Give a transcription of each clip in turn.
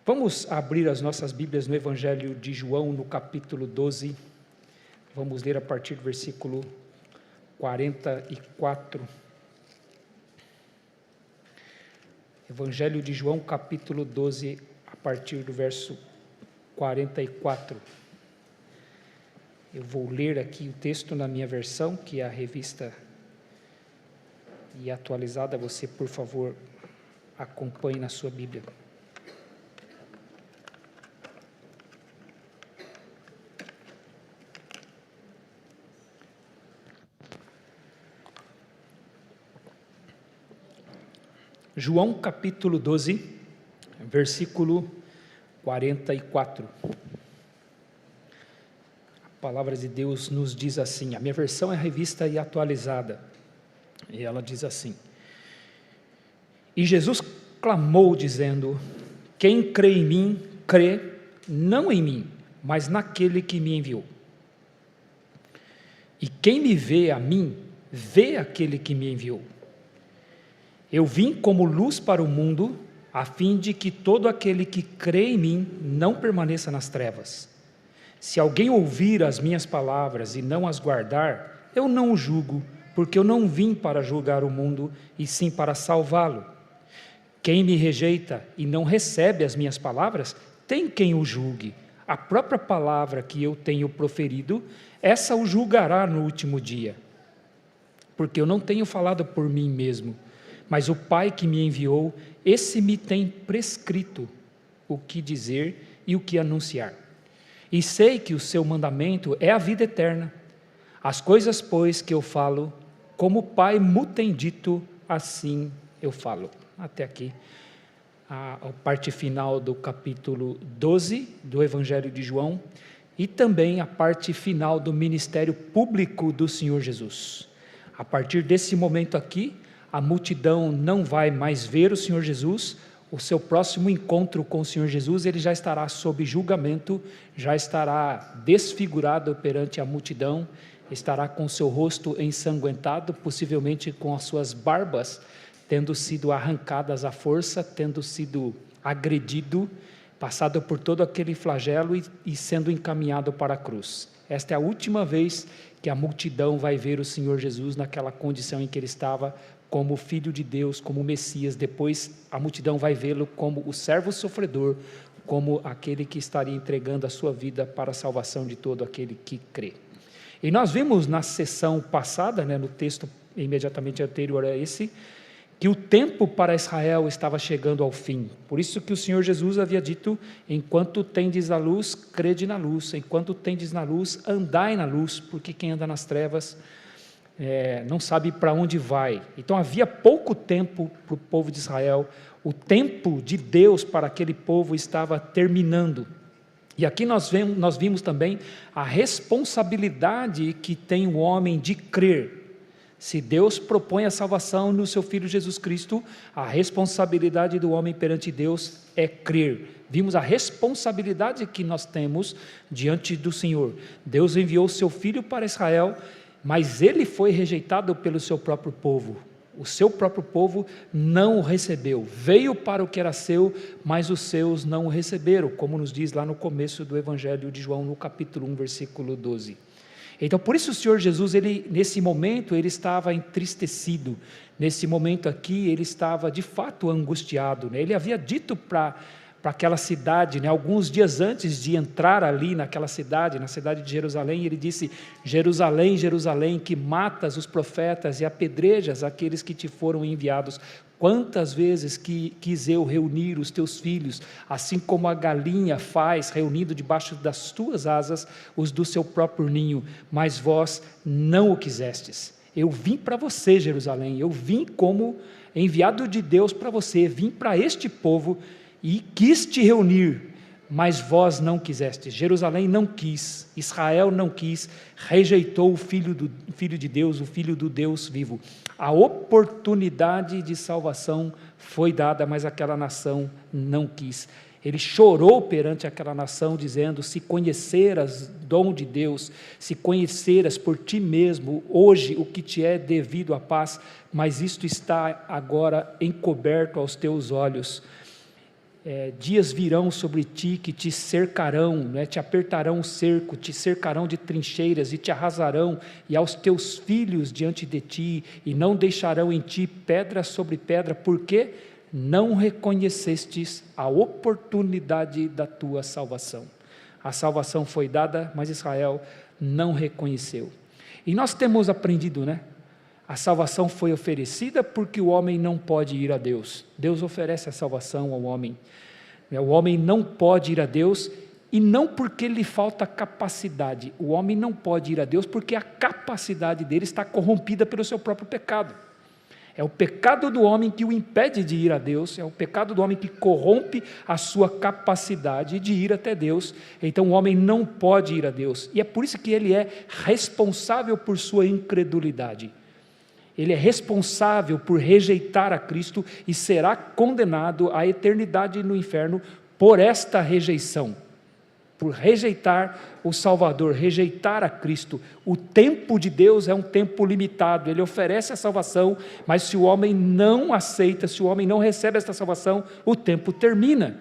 Vamos abrir as nossas Bíblias no Evangelho de João, no capítulo 12. Vamos ler a partir do versículo 44. Evangelho de João, capítulo 12, a partir do verso 44. Eu vou ler aqui o texto na minha versão, que é a revista e atualizada. Você, por favor, acompanhe na sua Bíblia. João capítulo 12, versículo 44. A palavra de Deus nos diz assim, a minha versão é a revista e atualizada, e ela diz assim: E Jesus clamou dizendo, quem crê em mim, crê não em mim, mas naquele que me enviou. E quem me vê a mim, vê aquele que me enviou. Eu vim como luz para o mundo, a fim de que todo aquele que crê em mim não permaneça nas trevas. Se alguém ouvir as minhas palavras e não as guardar, eu não o julgo, porque eu não vim para julgar o mundo, e sim para salvá-lo. Quem me rejeita e não recebe as minhas palavras, tem quem o julgue. A própria palavra que eu tenho proferido, essa o julgará no último dia. Porque eu não tenho falado por mim mesmo, mas o Pai que me enviou, esse me tem prescrito o que dizer e o que anunciar. E sei que o seu mandamento é a vida eterna. As coisas, pois, que eu falo, como o Pai me tem dito, assim eu falo. Até aqui, a parte final do capítulo 12 do Evangelho de João, e também a parte final do ministério público do Senhor Jesus. A partir desse momento aqui, a multidão não vai mais ver o Senhor Jesus. O seu próximo encontro com o Senhor Jesus, ele já estará sob julgamento, já estará desfigurado perante a multidão, estará com seu rosto ensanguentado, possivelmente com as suas barbas tendo sido arrancadas à força, tendo sido agredido, passado por todo aquele flagelo e sendo encaminhado para a cruz. Esta é a última vez que a multidão vai ver o Senhor Jesus naquela condição em que ele estava, como Filho de Deus, como Messias. Depois a multidão vai vê-lo como o servo sofredor, como aquele que estaria entregando a sua vida para a salvação de todo aquele que crê. E nós vimos na sessão passada, no texto imediatamente anterior a esse, que o tempo para Israel estava chegando ao fim. Por isso que o Senhor Jesus havia dito, enquanto tendes a luz, crede na luz, enquanto tendes na luz, andai na luz, porque quem anda nas trevas não sabe para onde vai. Então havia pouco tempo para o povo de Israel, o tempo de Deus para aquele povo estava terminando. E aqui nós vimos também a responsabilidade que tem o homem de crer. Se Deus propõe a salvação no seu Filho Jesus Cristo, a responsabilidade do homem perante Deus é crer. Vimos a responsabilidade que nós temos diante do Senhor. Deus enviou o seu Filho para Israel, mas ele foi rejeitado pelo seu próprio povo. O seu próprio povo não o recebeu. Veio para o que era seu, mas os seus não o receberam, como nos diz lá no começo do Evangelho de João, no capítulo 1, versículo 12. Então, por isso o Senhor Jesus, nesse momento, ele estava entristecido. Nesse momento aqui, ele estava de fato angustiado. Ele havia dito para aquela cidade, alguns dias antes de entrar ali naquela cidade, na cidade de Jerusalém, ele disse: Jerusalém, Jerusalém, que matas os profetas e apedrejas aqueles que te foram enviados. Quantas vezes quis eu reunir os teus filhos, assim como a galinha faz, reunindo debaixo das tuas asas os do seu próprio ninho, mas vós não o quisestes. Eu vim para você, Jerusalém, eu vim como enviado de Deus para você, vim para este povo e quis te reunir, mas vós não quisestes. Jerusalém não quis, Israel não quis, rejeitou o Filho de Deus, o Filho do Deus vivo. A oportunidade de salvação foi dada, mas aquela nação não quis. Ele chorou perante aquela nação, dizendo: se conheceras dom de Deus, se conheceras por ti mesmo, hoje o que te é devido à paz, mas isto está agora encoberto aos teus olhos. dias virão sobre ti que te cercarão, né, te apertarão o cerco, te cercarão de trincheiras e te arrasarão, e aos teus filhos diante de ti, e não deixarão em ti pedra sobre pedra, porque não reconhecestes a oportunidade da tua salvação. A salvação foi dada, mas Israel não reconheceu. E nós temos aprendido, né? A salvação foi oferecida porque o homem não pode ir a Deus. Deus oferece a salvação ao homem. O homem não pode ir a Deus, e não porque lhe falta capacidade. O homem não pode ir a Deus porque a capacidade dele está corrompida pelo seu próprio pecado. É o pecado do homem que o impede de ir a Deus, é o pecado do homem que corrompe a sua capacidade de ir até Deus. Então o homem não pode ir a Deus, e é por isso que ele é responsável por sua incredulidade. Ele é responsável por rejeitar a Cristo e será condenado à eternidade no inferno por esta rejeição, por rejeitar o Salvador, rejeitar a Cristo. O tempo de Deus é um tempo limitado, Ele oferece a salvação, mas se o homem não aceita, se o homem não recebe esta salvação, o tempo termina.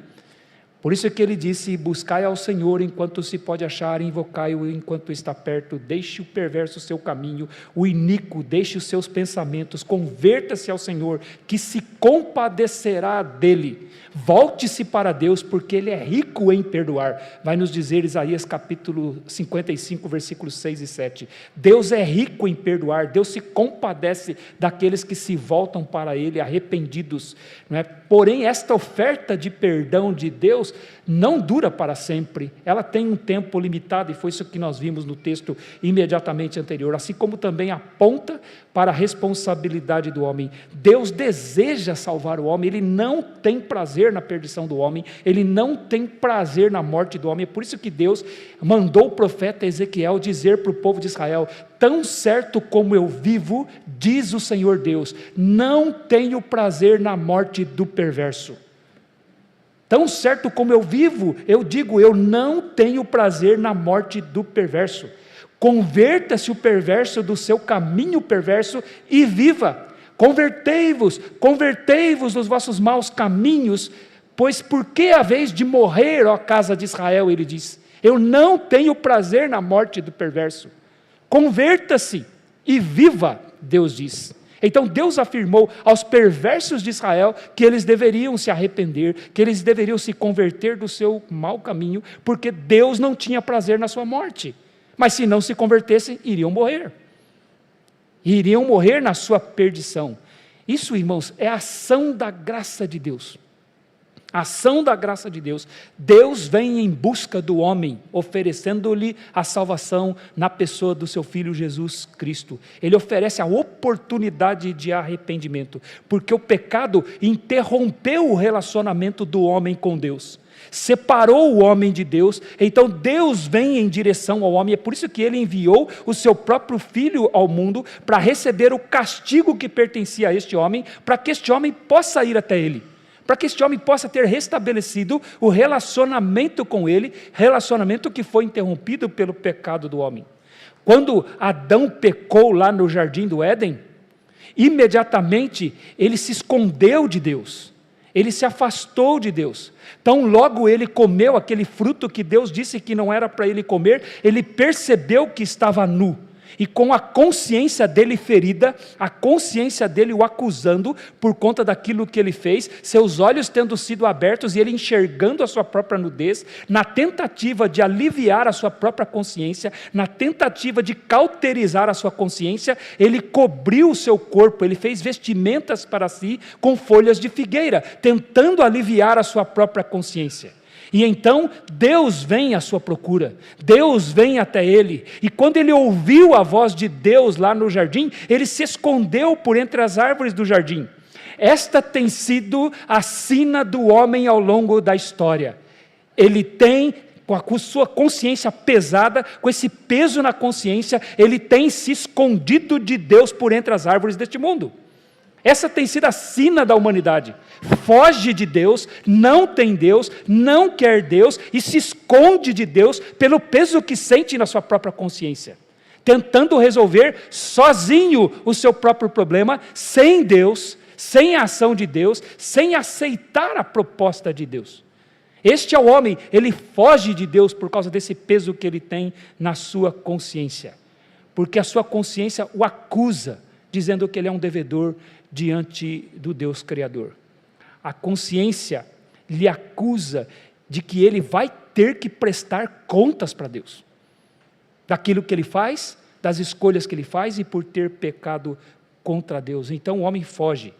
Por isso é que Ele disse: buscai ao Senhor enquanto se pode achar, invocai-o enquanto está perto, deixe o perverso o seu caminho, o iníquo deixe os seus pensamentos, converta-se ao Senhor, que se compadecerá dele. Volte-se para Deus, porque Ele é rico em perdoar, vai nos dizer Isaías capítulo 55, versículos 6 e 7. Deus é rico em perdoar, Deus se compadece daqueles que se voltam para Ele arrependidos, não é? Porém, esta oferta de perdão de Deus não dura para sempre, ela tem um tempo limitado, e foi isso que nós vimos no texto imediatamente anterior, assim como também aponta para a responsabilidade do homem. Deus deseja salvar o homem, Ele não tem prazer na perdição do homem, Ele não tem prazer na morte do homem. É por isso que Deus mandou o profeta Ezequiel dizer para o povo de Israel: tão certo como eu vivo, diz o Senhor Deus, não tenho prazer na morte do perverso. Tão certo como eu vivo, eu digo, eu não tenho prazer na morte do perverso. Converta-se o perverso do seu caminho perverso e viva. Convertei-vos dos vossos maus caminhos, pois por que haveis de morrer, ó casa de Israel? Ele diz, eu não tenho prazer na morte do perverso. Converta-se e viva, Deus diz. Então Deus afirmou aos perversos de Israel que eles deveriam se arrepender, que eles deveriam se converter do seu mau caminho, porque Deus não tinha prazer na sua morte. Mas se não se convertessem, iriam morrer. Iriam morrer na sua perdição. Isso, irmãos, é a ação da graça de Deus. A ação da graça de Deus. Deus vem em busca do homem, oferecendo-lhe a salvação na pessoa do seu Filho Jesus Cristo. Ele oferece a oportunidade de arrependimento, porque o pecado interrompeu o relacionamento do homem com Deus, separou o homem de Deus. Então Deus vem em direção ao homem, é por isso que Ele enviou o seu próprio Filho ao mundo, para receber o castigo que pertencia a este homem, para que este homem possa ir até Ele, para que este homem possa ter restabelecido o relacionamento com Ele, relacionamento que foi interrompido pelo pecado do homem. Quando Adão pecou lá no jardim do Éden, imediatamente ele se escondeu de Deus, ele se afastou de Deus. Então logo ele comeu aquele fruto que Deus disse que não era para ele comer, ele percebeu que estava nu, e com a consciência dele ferida, a consciência dele o acusando por conta daquilo que ele fez, seus olhos tendo sido abertos e ele enxergando a sua própria nudez, na tentativa de aliviar a sua própria consciência, na tentativa de cauterizar a sua consciência, ele cobriu o seu corpo, ele fez vestimentas para si com folhas de figueira, tentando aliviar a sua própria consciência. E então Deus vem à sua procura, Deus vem até ele, e quando ele ouviu a voz de Deus lá no jardim, ele se escondeu por entre as árvores do jardim. Esta tem sido a sina do homem ao longo da história. Ele tem, com a sua consciência pesada, com esse peso na consciência, ele tem se escondido de Deus por entre as árvores deste mundo. Essa tem sido a sina da humanidade. Foge de Deus, não tem Deus, não quer Deus e se esconde de Deus pelo peso que sente na sua própria consciência, tentando resolver sozinho o seu próprio problema, sem Deus, sem a ação de Deus, sem aceitar a proposta de Deus. Este é o homem, ele foge de Deus por causa desse peso que ele tem na sua consciência. Porque a sua consciência o acusa, dizendo que ele é um devedor diante do Deus Criador. A consciência lhe acusa de que ele vai ter que prestar contas para Deus. Daquilo que ele faz, das escolhas que ele faz e por ter pecado contra Deus. Então o homem foge.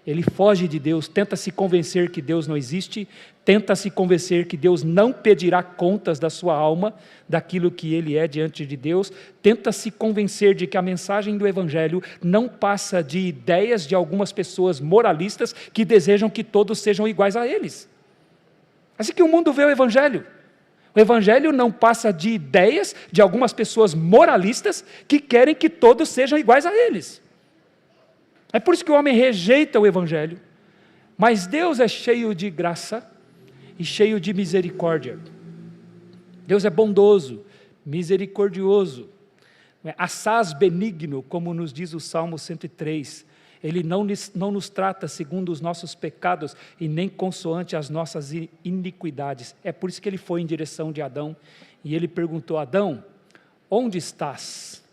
Ele foge de Deus, tenta se convencer que Deus não existe, tenta se convencer que Deus não pedirá contas da sua alma, daquilo que ele é diante de Deus, tenta se convencer de que a mensagem do Evangelho não passa de ideias de algumas pessoas moralistas que desejam que todos sejam iguais a eles. Assim que o mundo vê o Evangelho. O Evangelho não passa de ideias de algumas pessoas moralistas que querem que todos sejam iguais a eles. É por isso que o homem rejeita o Evangelho. Mas Deus é cheio de graça e cheio de misericórdia. Deus é bondoso, misericordioso, assaz benigno, como nos diz o Salmo 103. Ele não nos trata segundo os nossos pecados e nem consoante as nossas iniquidades. É por isso que ele foi em direção de Adão e ele perguntou: Adão, onde estás?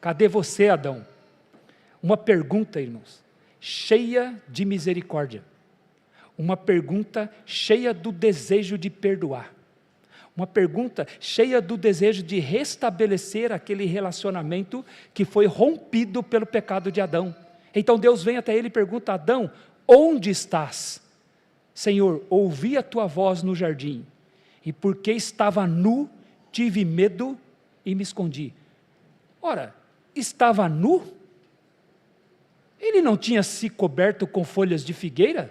Cadê você, Adão? Uma pergunta, irmãos, cheia de misericórdia. Uma pergunta cheia do desejo de perdoar. Uma pergunta cheia do desejo de restabelecer aquele relacionamento que foi rompido pelo pecado de Adão. Então Deus vem até ele e pergunta: Adão, onde estás? Senhor, ouvi a tua voz no jardim, e porque estava nu, tive medo e me escondi. Ora, estava nu? Ele não tinha se coberto com folhas de figueira?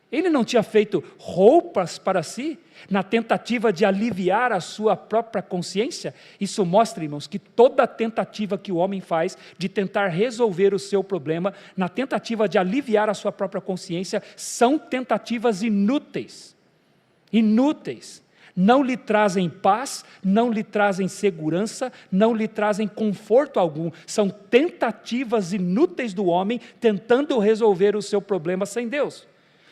Ele não tinha feito roupas para si, na tentativa de aliviar a sua própria consciência? Isso mostra, irmãos, que toda tentativa que o homem faz de tentar resolver o seu problema, na tentativa de aliviar a sua própria consciência, são tentativas inúteis. Inúteis. Não lhe trazem paz, não lhe trazem segurança, não lhe trazem conforto algum. São tentativas inúteis do homem tentando resolver o seu problema sem Deus.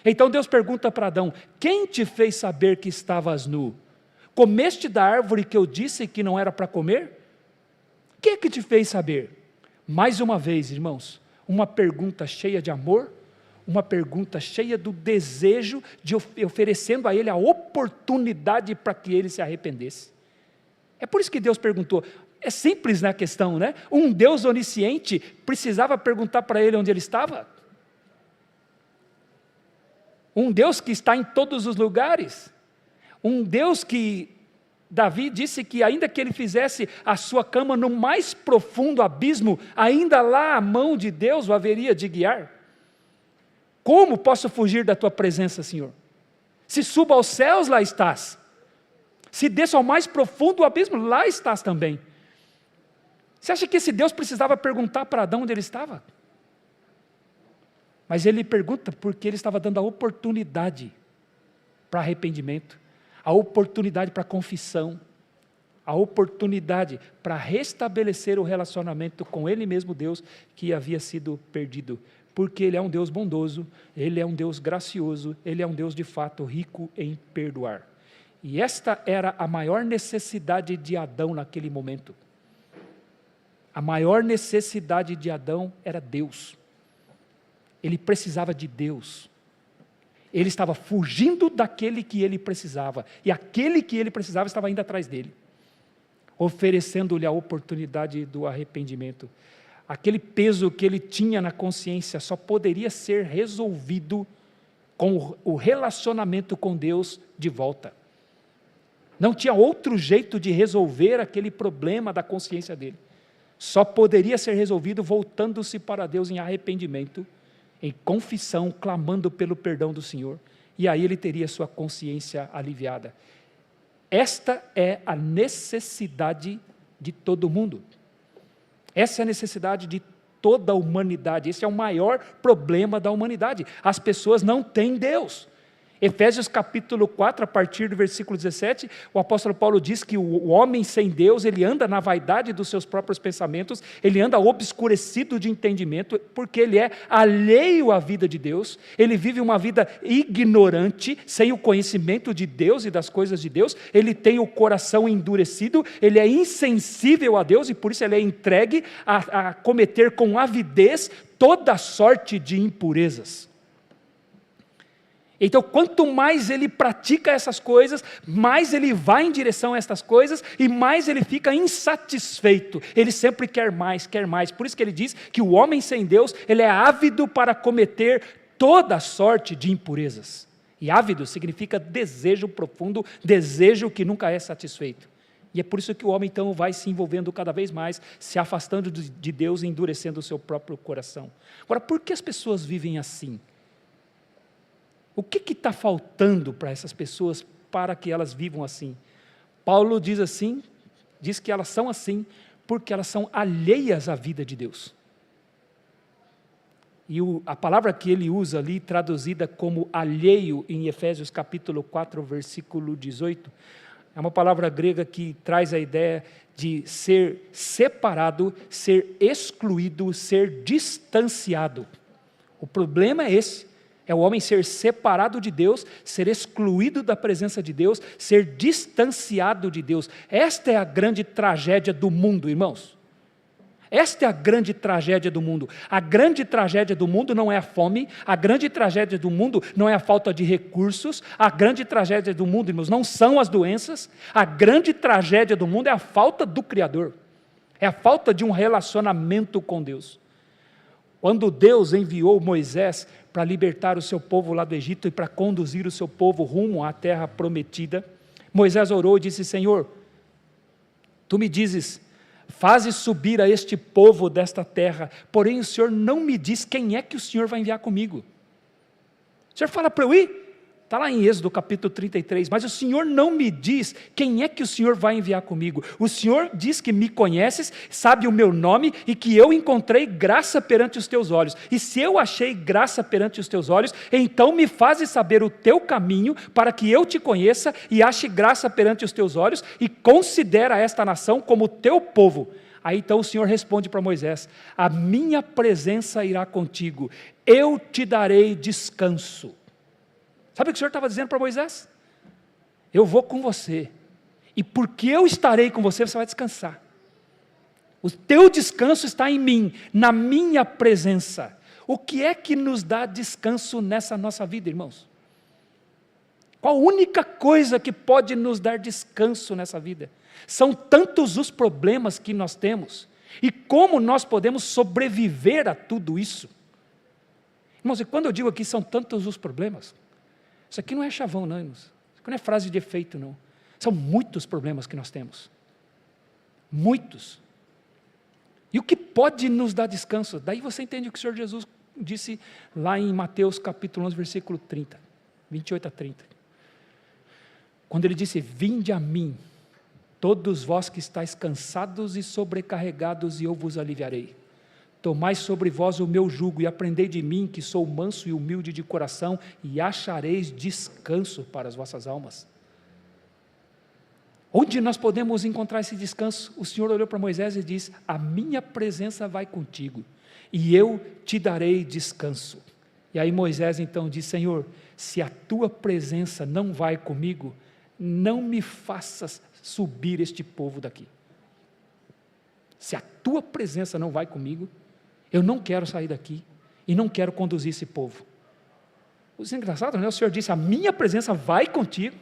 Então Deus pergunta para Adão: quem te fez saber que estavas nu? Comeste da árvore que eu disse que não era para comer? Quem é que te fez saber? Mais uma vez, irmãos, uma pergunta cheia de amor, uma pergunta cheia do desejo de oferecendo a ele a oportunidade para que ele se arrependesse. É por isso que Deus perguntou. É simples na questão, né? Um Deus onisciente precisava perguntar para ele onde ele estava? Um Deus que está em todos os lugares, um Deus que Davi disse que ainda que ele fizesse a sua cama no mais profundo abismo, ainda lá a mão de Deus o haveria de guiar. Como posso fugir da tua presença, Senhor? Se subo aos céus, lá estás. Se desço ao mais profundo abismo, lá estás também. Você acha que esse Deus precisava perguntar para Adão onde ele estava? Mas ele pergunta porque ele estava dando a oportunidade para arrependimento, a oportunidade para confissão, a oportunidade para restabelecer o relacionamento com ele mesmo, Deus, que havia sido perdido. Porque ele é um Deus bondoso, ele é um Deus gracioso, ele é um Deus de fato rico em perdoar. E esta era a maior necessidade de Adão naquele momento. A maior necessidade de Adão era Deus. Ele precisava de Deus. Ele estava fugindo daquele que ele precisava, e aquele que ele precisava estava indo atrás dele, oferecendo-lhe a oportunidade do arrependimento. Aquele peso que ele tinha na consciência só poderia ser resolvido com o relacionamento com Deus de volta. Não tinha outro jeito de resolver aquele problema da consciência dele. Só poderia ser resolvido voltando-se para Deus em arrependimento, em confissão, clamando pelo perdão do Senhor. E aí ele teria sua consciência aliviada. Esta é a necessidade de todo mundo. Essa é a necessidade de toda a humanidade. Esse é o maior problema da humanidade. As pessoas não têm Deus. Efésios capítulo 4, a partir do versículo 17, o apóstolo Paulo diz que o homem sem Deus, ele anda na vaidade dos seus próprios pensamentos, ele anda obscurecido de entendimento, porque ele é alheio à vida de Deus, ele vive uma vida ignorante, sem o conhecimento de Deus e das coisas de Deus, ele tem o coração endurecido, ele é insensível a Deus, e por isso ele é entregue a cometer com avidez toda sorte de impurezas. Então, quanto mais ele pratica essas coisas, mais ele vai em direção a essas coisas e mais ele fica insatisfeito. Ele sempre quer mais, quer mais. Por isso que ele diz que o homem sem Deus, ele é ávido para cometer toda sorte de impurezas. E ávido significa desejo profundo, desejo que nunca é satisfeito. E é por isso que o homem então vai se envolvendo cada vez mais, se afastando de Deus e endurecendo o seu próprio coração. Agora, por que as pessoas vivem assim? O que está faltando para essas pessoas para que elas vivam assim? Paulo diz assim, diz que elas são assim, porque elas são alheias à vida de Deus. E a palavra que ele usa ali, traduzida como alheio, em Efésios capítulo 4, versículo 18, é uma palavra grega que traz a ideia de ser separado, ser excluído, ser distanciado. O problema é esse. É o homem ser separado de Deus, ser excluído da presença de Deus, ser distanciado de Deus. Esta é a grande tragédia do mundo, irmãos. Esta é a grande tragédia do mundo. A grande tragédia do mundo não é a fome, a grande tragédia do mundo não é a falta de recursos, a grande tragédia do mundo, irmãos, não são as doenças, a grande tragédia do mundo é a falta do Criador, é a falta de um relacionamento com Deus. Quando Deus enviou Moisés para libertar o seu povo lá do Egito e para conduzir o seu povo rumo à terra prometida, Moisés orou e disse: Senhor, tu me dizes, fazes subir a este povo desta terra, porém o Senhor não me diz quem é que o Senhor vai enviar comigo. O Senhor fala para eu ir? Está lá em Êxodo capítulo 33, mas o Senhor não me diz quem é que o Senhor vai enviar comigo. O Senhor diz que me conheces, sabe o meu nome e que eu encontrei graça perante os teus olhos. E se eu achei graça perante os teus olhos, então me fazes saber o teu caminho para que eu te conheça e ache graça perante os teus olhos e considera esta nação como teu povo. Aí então o Senhor responde para Moisés: a minha presença irá contigo, eu te darei descanso. Sabe o que o Senhor estava dizendo para Moisés? Eu vou com você, e porque eu estarei com você, você vai descansar. O teu descanso está em mim, na minha presença. O que é que nos dá descanso nessa nossa vida, irmãos? Qual a única coisa que pode nos dar descanso nessa vida? São tantos os problemas que nós temos, e como nós podemos sobreviver a tudo isso? Irmãos, e quando eu digo aqui são tantos os problemas, isso aqui não é chavão, não, irmãos. Isso aqui não é frase de efeito, não. São muitos problemas que nós temos. Muitos. E o que pode nos dar descanso? Daí você entende o que o Senhor Jesus disse lá em Mateus capítulo 11, versículo 30, 28 a 30. Quando ele disse: vinde a mim, todos vós que estáis cansados e sobrecarregados, e eu vos aliviarei. Tomai sobre vós o meu jugo e aprendei de mim, que sou manso e humilde de coração, e achareis descanso para as vossas almas. Onde nós podemos encontrar esse descanso? O Senhor olhou para Moisés e disse: a minha presença vai contigo, e eu te darei descanso. E aí Moisés então disse: Senhor, se a tua presença não vai comigo, não me faças subir este povo daqui. Se a tua presença não vai comigo, eu não quero sair daqui e não quero conduzir esse povo. Isso é engraçado, né? O Senhor disse: a minha presença vai contigo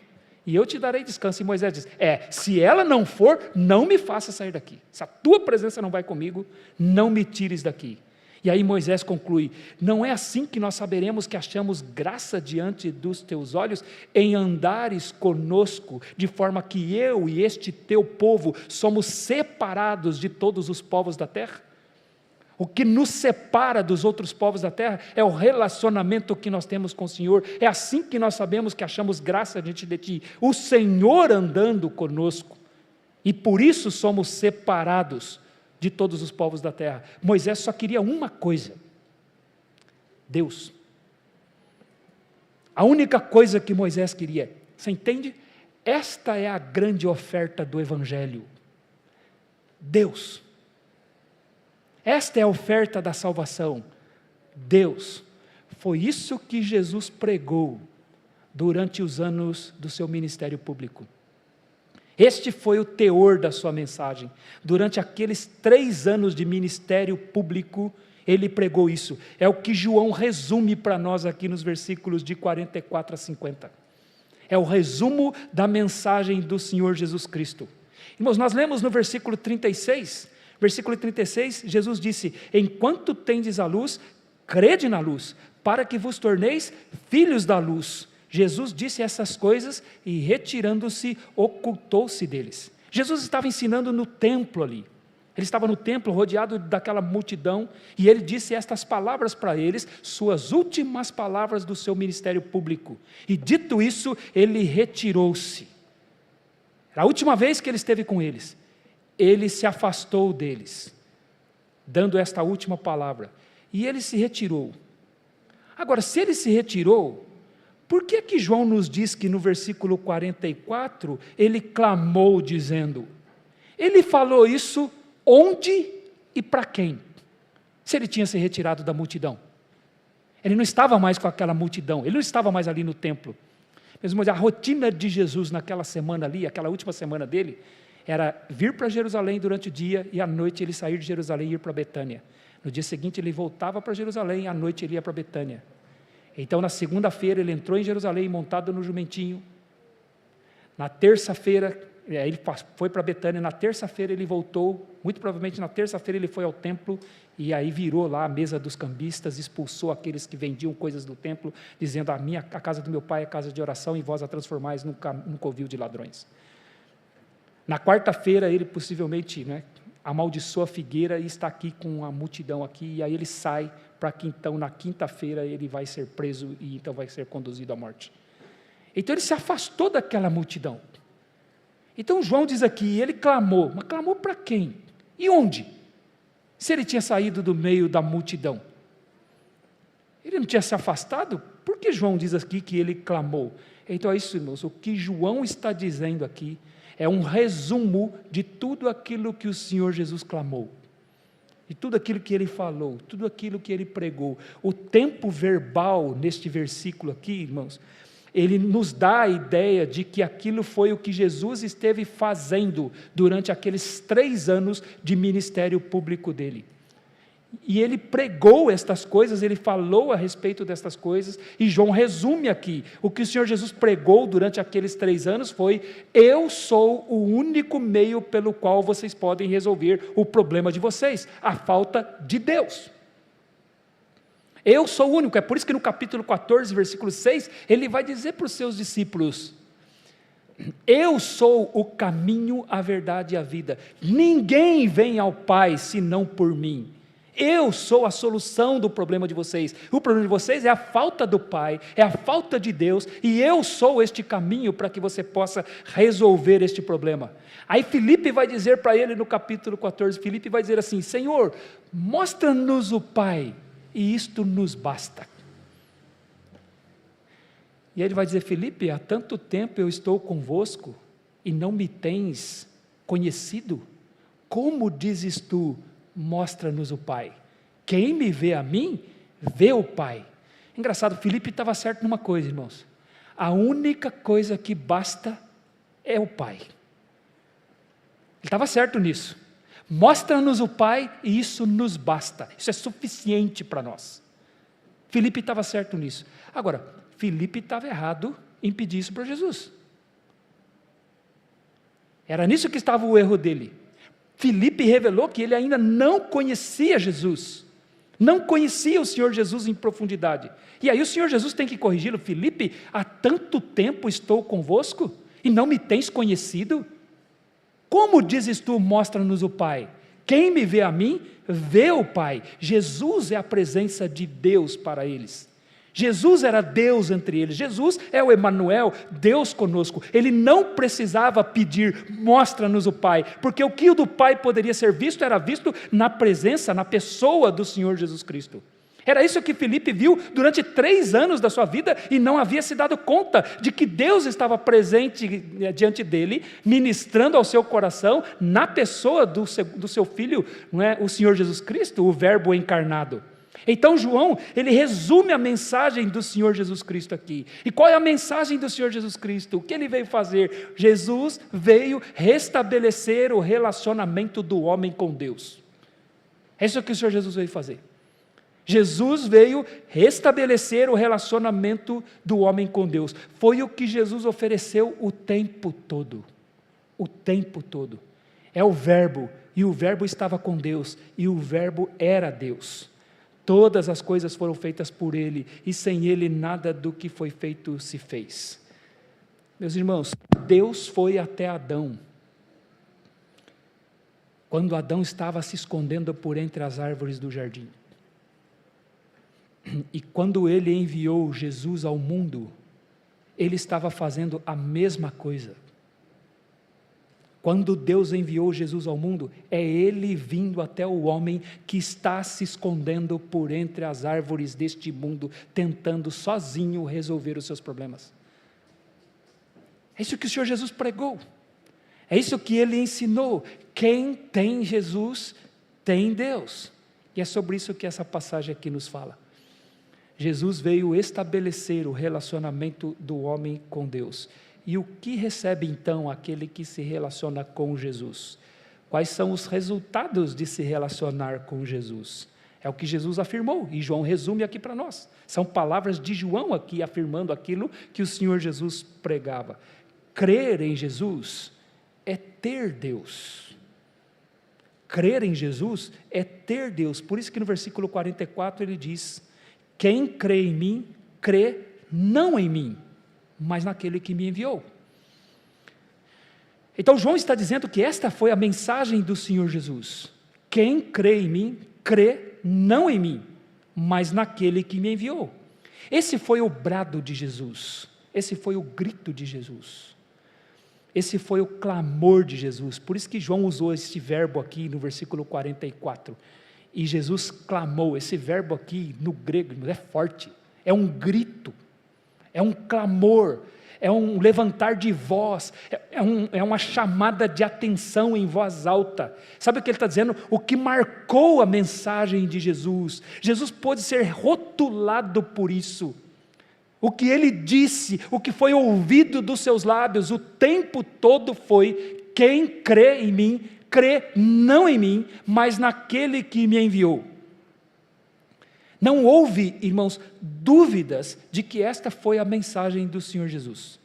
e eu te darei descanso. E Moisés diz: se ela não for, não me faça sair daqui. Se a tua presença não vai comigo, não me tires daqui. E aí Moisés conclui: não é assim que nós saberemos que achamos graça diante dos teus olhos, em andares conosco, de forma que eu e este teu povo somos separados de todos os povos da terra? O que nos separa dos outros povos da terra é o relacionamento que nós temos com o Senhor. É assim que nós sabemos que achamos graça diante de Ti, o Senhor andando conosco, e por isso somos separados de todos os povos da terra. Moisés só queria uma coisa: Deus. A única coisa que Moisés queria, você entende? Esta é a grande oferta do Evangelho. Deus. Esta é a oferta da salvação. Deus. Foi isso que Jesus pregou durante os anos do seu ministério público. Este foi o teor da sua mensagem. Durante aqueles 3 anos de ministério público, ele pregou isso. É o que João resume para nós aqui nos versículos de 44 a 50. É o resumo da mensagem do Senhor Jesus Cristo. Irmãos, nós lemos no versículo 36, Jesus disse: enquanto tendes a luz, crede na luz, para que vos torneis filhos da luz. Jesus disse essas coisas e, retirando-se, ocultou-se deles. Jesus estava ensinando no templo ali. Ele estava no templo, rodeado daquela multidão, e ele disse estas palavras para eles, suas últimas palavras do seu ministério público. E dito isso, ele retirou-se. Era a última vez que ele esteve com eles. Ele se afastou deles, dando esta última palavra. E ele se retirou. Agora, se ele se retirou, por que João nos diz que no versículo 44, ele clamou dizendo? Ele falou isso onde e para quem? Se ele tinha se retirado da multidão. Ele não estava mais com aquela multidão, ele não estava mais ali no templo. Mesmo a rotina de Jesus naquela semana ali, aquela última semana dele, era vir para Jerusalém durante o dia e à noite ele sair de Jerusalém e ir para Betânia. No dia seguinte ele voltava para Jerusalém e à noite ele ia para Betânia. Então na segunda-feira ele entrou em Jerusalém montado no jumentinho. Na terça-feira ele foi para Betânia, na terça-feira ele voltou, muito provavelmente na terça-feira ele foi ao templo e aí virou lá a mesa dos cambistas, expulsou aqueles que vendiam coisas do templo, dizendo: a casa do meu pai é casa de oração e vós a transformais num covil de ladrões. Na quarta-feira ele possivelmente amaldiçoa a figueira e está aqui com a multidão aqui, e aí ele sai para que então na quinta-feira ele vai ser preso e então vai ser conduzido à morte. Então ele se afastou daquela multidão. Então João diz aqui, ele clamou, mas clamou para quem? E onde? Se ele tinha saído do meio da multidão. Ele não tinha se afastado? Por que João diz aqui que ele clamou? Então é isso, irmãos, o que João está dizendo aqui é um resumo de tudo aquilo que o Senhor Jesus clamou, de tudo aquilo que ele falou, tudo aquilo que ele pregou. O tempo verbal neste versículo aqui, irmãos, ele nos dá a ideia de que aquilo foi o que Jesus esteve fazendo durante aqueles 3 anos de ministério público dele. E ele pregou estas coisas, ele falou a respeito destas coisas, e João resume aqui, o que o Senhor Jesus pregou durante aqueles 3 anos foi: eu sou o único meio pelo qual vocês podem resolver o problema de vocês, a falta de Deus. Eu sou o único, é por isso que no capítulo 14, versículo 6, ele vai dizer para os seus discípulos: eu sou o caminho, a verdade e a vida, ninguém vem ao Pai senão por mim. Eu sou a solução do problema de vocês. O problema de vocês é a falta do Pai, é a falta de Deus, e eu sou este caminho para que você possa resolver este problema. Aí Filipe vai dizer para ele no capítulo 14, Filipe vai dizer assim: Senhor, mostra-nos o Pai, e isto nos basta. E ele vai dizer: Filipe, há tanto tempo eu estou convosco, e não me tens conhecido? Como dizes tu, mostra-nos o Pai? Quem me vê a mim, vê o Pai. Engraçado, Filipe estava certo numa coisa, irmãos: a única coisa que basta é o Pai. Ele estava certo nisso. Mostra-nos o Pai e isso nos basta, isso é suficiente para nós. Filipe estava certo nisso. Agora, Filipe estava errado em pedir isso para Jesus. Era nisso que estava o erro dele. Filipe revelou que ele ainda não conhecia Jesus, não conhecia o Senhor Jesus em profundidade, e aí o Senhor Jesus tem que corrigi-lo: Filipe, há tanto tempo estou convosco, e não me tens conhecido? Como dizes tu, mostra-nos o Pai? Quem me vê a mim, vê o Pai. Jesus é a presença de Deus para eles. Jesus era Deus entre eles, Jesus é o Emanuel, Deus conosco. Ele não precisava pedir: mostra-nos o Pai, porque o que do Pai poderia ser visto, era visto na presença, na pessoa do Senhor Jesus Cristo. Era isso que Filipe viu durante 3 anos da sua vida e não havia se dado conta de que Deus estava presente diante dele, ministrando ao seu coração, na pessoa do seu Filho, não é? O Senhor Jesus Cristo, o Verbo encarnado. Então João, ele resume a mensagem do Senhor Jesus Cristo aqui. E qual é a mensagem do Senhor Jesus Cristo? O que ele veio fazer? Jesus veio restabelecer o relacionamento do homem com Deus. É isso que o Senhor Jesus veio fazer. Jesus veio restabelecer o relacionamento do homem com Deus. Foi o que Jesus ofereceu o tempo todo. O tempo todo. É o Verbo, e o Verbo estava com Deus, e o Verbo era Deus. Todas as coisas foram feitas por Ele, e sem Ele nada do que foi feito se fez. Meus irmãos, Deus foi até Adão. Quando Adão estava se escondendo por entre as árvores do jardim. E quando Ele enviou Jesus ao mundo, Ele estava fazendo a mesma coisa. Quando Deus enviou Jesus ao mundo, é Ele vindo até o homem que está se escondendo por entre as árvores deste mundo, tentando sozinho resolver os seus problemas. É isso que o Senhor Jesus pregou. É isso que Ele ensinou. Quem tem Jesus, tem Deus. E é sobre isso que essa passagem aqui nos fala. Jesus veio estabelecer o relacionamento do homem com Deus. E o que recebe então aquele que se relaciona com Jesus? Quais são os resultados de se relacionar com Jesus? É o que Jesus afirmou, e João resume aqui para nós. São palavras de João aqui afirmando aquilo que o Senhor Jesus pregava. Crer em Jesus é ter Deus. Crer em Jesus é ter Deus. Por isso que no versículo 44 ele diz: quem crê em mim, crê não em mim, mas naquele que me enviou. Então João está dizendo que esta foi a mensagem do Senhor Jesus. Quem crê em mim, crê não em mim, mas naquele que me enviou. Esse foi o brado de Jesus, esse foi o grito de Jesus, esse foi o clamor de Jesus. Por isso que João usou esse verbo aqui no versículo 44. E Jesus clamou. Esse verbo aqui no grego é forte, é um grito, é um clamor, é um levantar de voz, é uma chamada de atenção em voz alta. Sabe o que ele está dizendo? O que marcou a mensagem de Jesus. Jesus pôde ser rotulado por isso. O que ele disse, o que foi ouvido dos seus lábios o tempo todo foi: quem crê em mim, crê não em mim, mas naquele que me enviou. Não houve, irmãos, dúvidas de que esta foi a mensagem do Senhor Jesus.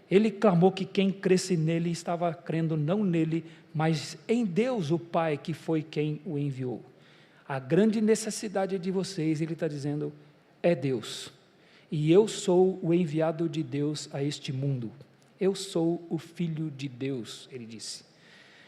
Ele clamou que quem cresce nele estava crendo não nele, mas em Deus o Pai, que foi quem o enviou. A grande necessidade de vocês, ele está dizendo, é Deus. E eu sou o enviado de Deus a este mundo. Eu sou o Filho de Deus, ele disse.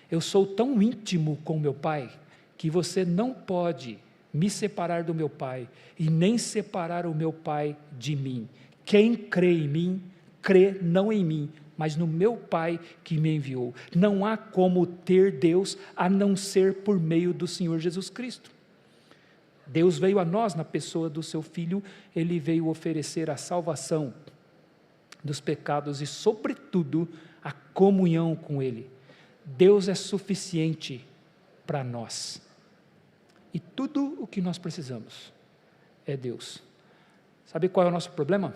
Eu sou tão íntimo com meu Pai, que você não pode me separar do meu Pai, e nem separar o meu Pai de mim. Quem crê em mim, crê não em mim, mas no meu Pai que me enviou. Não há como ter Deus, a não ser por meio do Senhor Jesus Cristo. Deus veio a nós na pessoa do seu Filho, Ele veio oferecer a salvação dos pecados e, sobretudo, a comunhão com Ele. Deus é suficiente para nós. E tudo o que nós precisamos é Deus. Sabe qual é o nosso problema?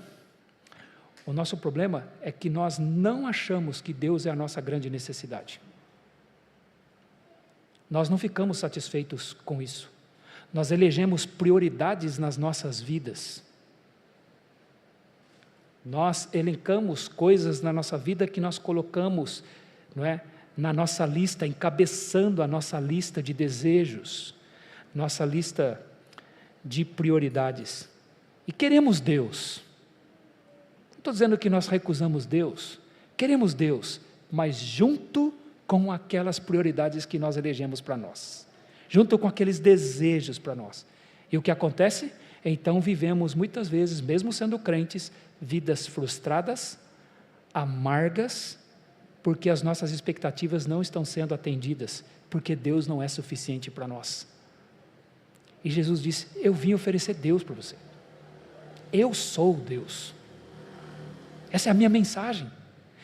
O nosso problema é que nós não achamos que Deus é a nossa grande necessidade. Nós não ficamos satisfeitos com isso. Nós elegemos prioridades nas nossas vidas. Nós elencamos coisas na nossa vida que nós colocamos, não é, na nossa lista, encabeçando a nossa lista de desejos, nossa lista de prioridades. E queremos Deus. Não estou dizendo que nós recusamos Deus. Queremos Deus, mas junto com aquelas prioridades que nós elegemos para nós. Junto com aqueles desejos para nós. E o que acontece? Então vivemos muitas vezes, mesmo sendo crentes, vidas frustradas, amargas, porque as nossas expectativas não estão sendo atendidas, porque Deus não é suficiente para nós. E Jesus disse: eu vim oferecer Deus para você. Eu sou Deus. Essa é a minha mensagem.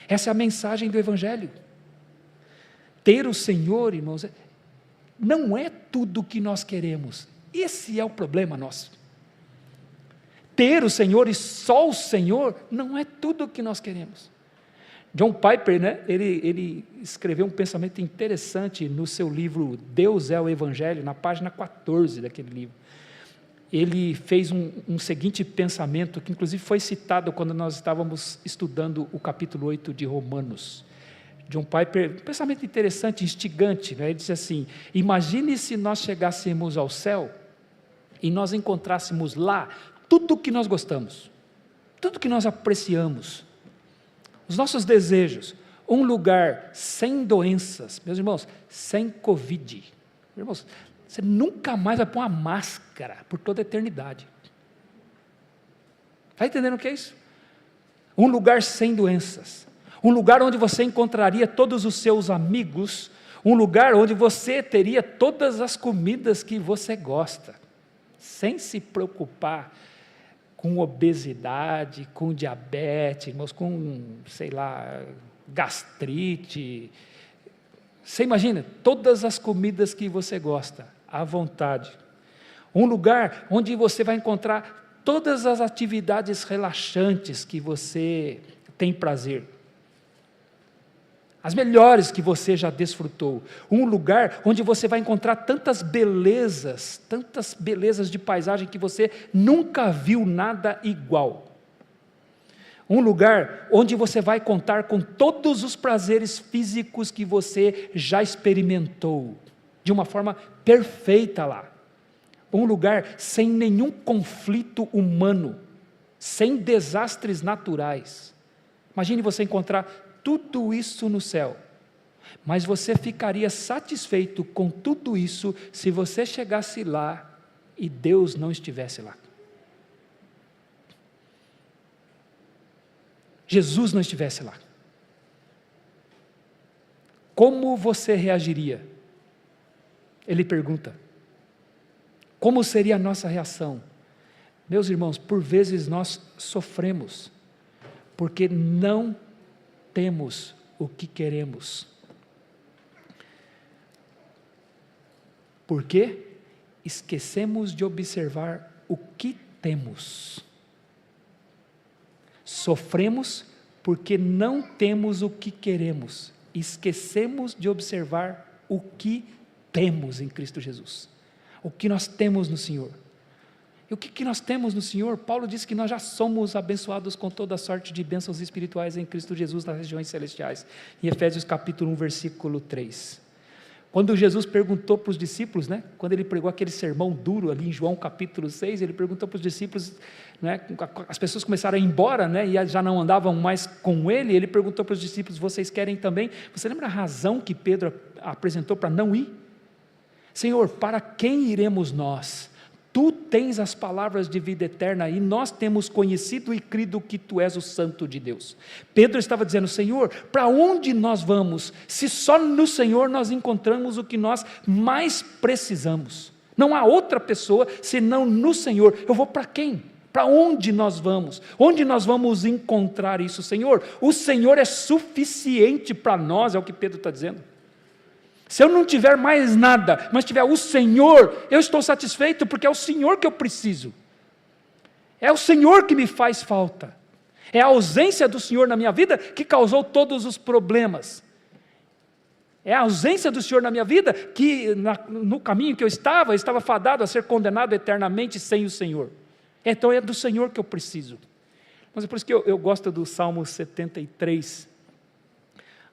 Essa é a mensagem do Evangelho. Ter o Senhor, irmãos, não é tudo o que nós queremos. Esse é o problema nosso. Ter o Senhor e só o Senhor não é tudo o que nós queremos. John Piper, né, ele escreveu um pensamento interessante no seu livro Deus é o Evangelho, na página 14 daquele livro. Ele fez um seguinte pensamento, que inclusive foi citado quando nós estávamos estudando o capítulo 8 de Romanos. John Piper, um pensamento interessante, instigante, né? Ele disse assim: imagine se nós chegássemos ao céu e nós encontrássemos lá tudo o que nós gostamos, tudo o que nós apreciamos, os nossos desejos, um lugar sem doenças, meus irmãos, sem Covid. Irmãos, você nunca mais vai pôr uma máscara por toda a eternidade. Está entendendo o que é isso? Um lugar sem doenças, um lugar onde você encontraria todos os seus amigos, um lugar onde você teria todas as comidas que você gosta, sem se preocupar com obesidade, com diabetes, irmãos, com, sei lá, gastrite. Você imagina, todas as comidas que você gosta, à vontade. Um lugar onde você vai encontrar todas as atividades relaxantes que você tem prazer. As melhores que você já desfrutou. Um lugar onde você vai encontrar tantas belezas de paisagem que você nunca viu nada igual. Um lugar onde você vai contar com todos os prazeres físicos que você já experimentou, de uma forma perfeita lá. Um lugar sem nenhum conflito humano, sem desastres naturais. Imagine você encontrar tudo isso no céu, mas você ficaria satisfeito com tudo isso se você chegasse lá e Deus não estivesse lá. Jesus não estivesse lá. Como você reagiria? Ele pergunta. Como seria a nossa reação? Meus irmãos, por vezes nós sofremos, porque não temos o que queremos. Por quê? Esquecemos de observar o que temos. Sofremos porque não temos o que queremos. Esquecemos de observar o que temos em Cristo Jesus. O que nós temos no Senhor. E o que nós temos no Senhor? Paulo diz que nós já somos abençoados com toda sorte de bênçãos espirituais em Cristo Jesus nas regiões celestiais. Em Efésios capítulo 1, versículo 3. Quando Jesus perguntou para os discípulos, né, quando ele pregou aquele sermão duro ali em João capítulo 6, ele perguntou para os discípulos, né, as pessoas começaram a ir embora, né, e já não andavam mais com ele perguntou para os discípulos: vocês querem também? Você lembra a razão que Pedro apresentou para não ir? Senhor, para quem iremos nós? Tu tens as palavras de vida eterna e nós temos conhecido e crido que Tu és o Santo de Deus. Pedro estava dizendo: Senhor, para onde nós vamos, se só no Senhor nós encontramos o que nós mais precisamos? Não há outra pessoa senão no Senhor. Eu vou para quem? Para onde nós vamos? Onde nós vamos encontrar isso, Senhor? O Senhor é suficiente para nós, é o que Pedro está dizendo. Se eu não tiver mais nada, mas tiver o Senhor, eu estou satisfeito, porque é o Senhor que eu preciso. É o Senhor que me faz falta. É a ausência do Senhor na minha vida que causou todos os problemas. É a ausência do Senhor na minha vida que, no caminho que eu estava fadado a ser condenado eternamente sem o Senhor. Então é do Senhor que eu preciso. Mas é por isso que eu gosto do Salmo 73,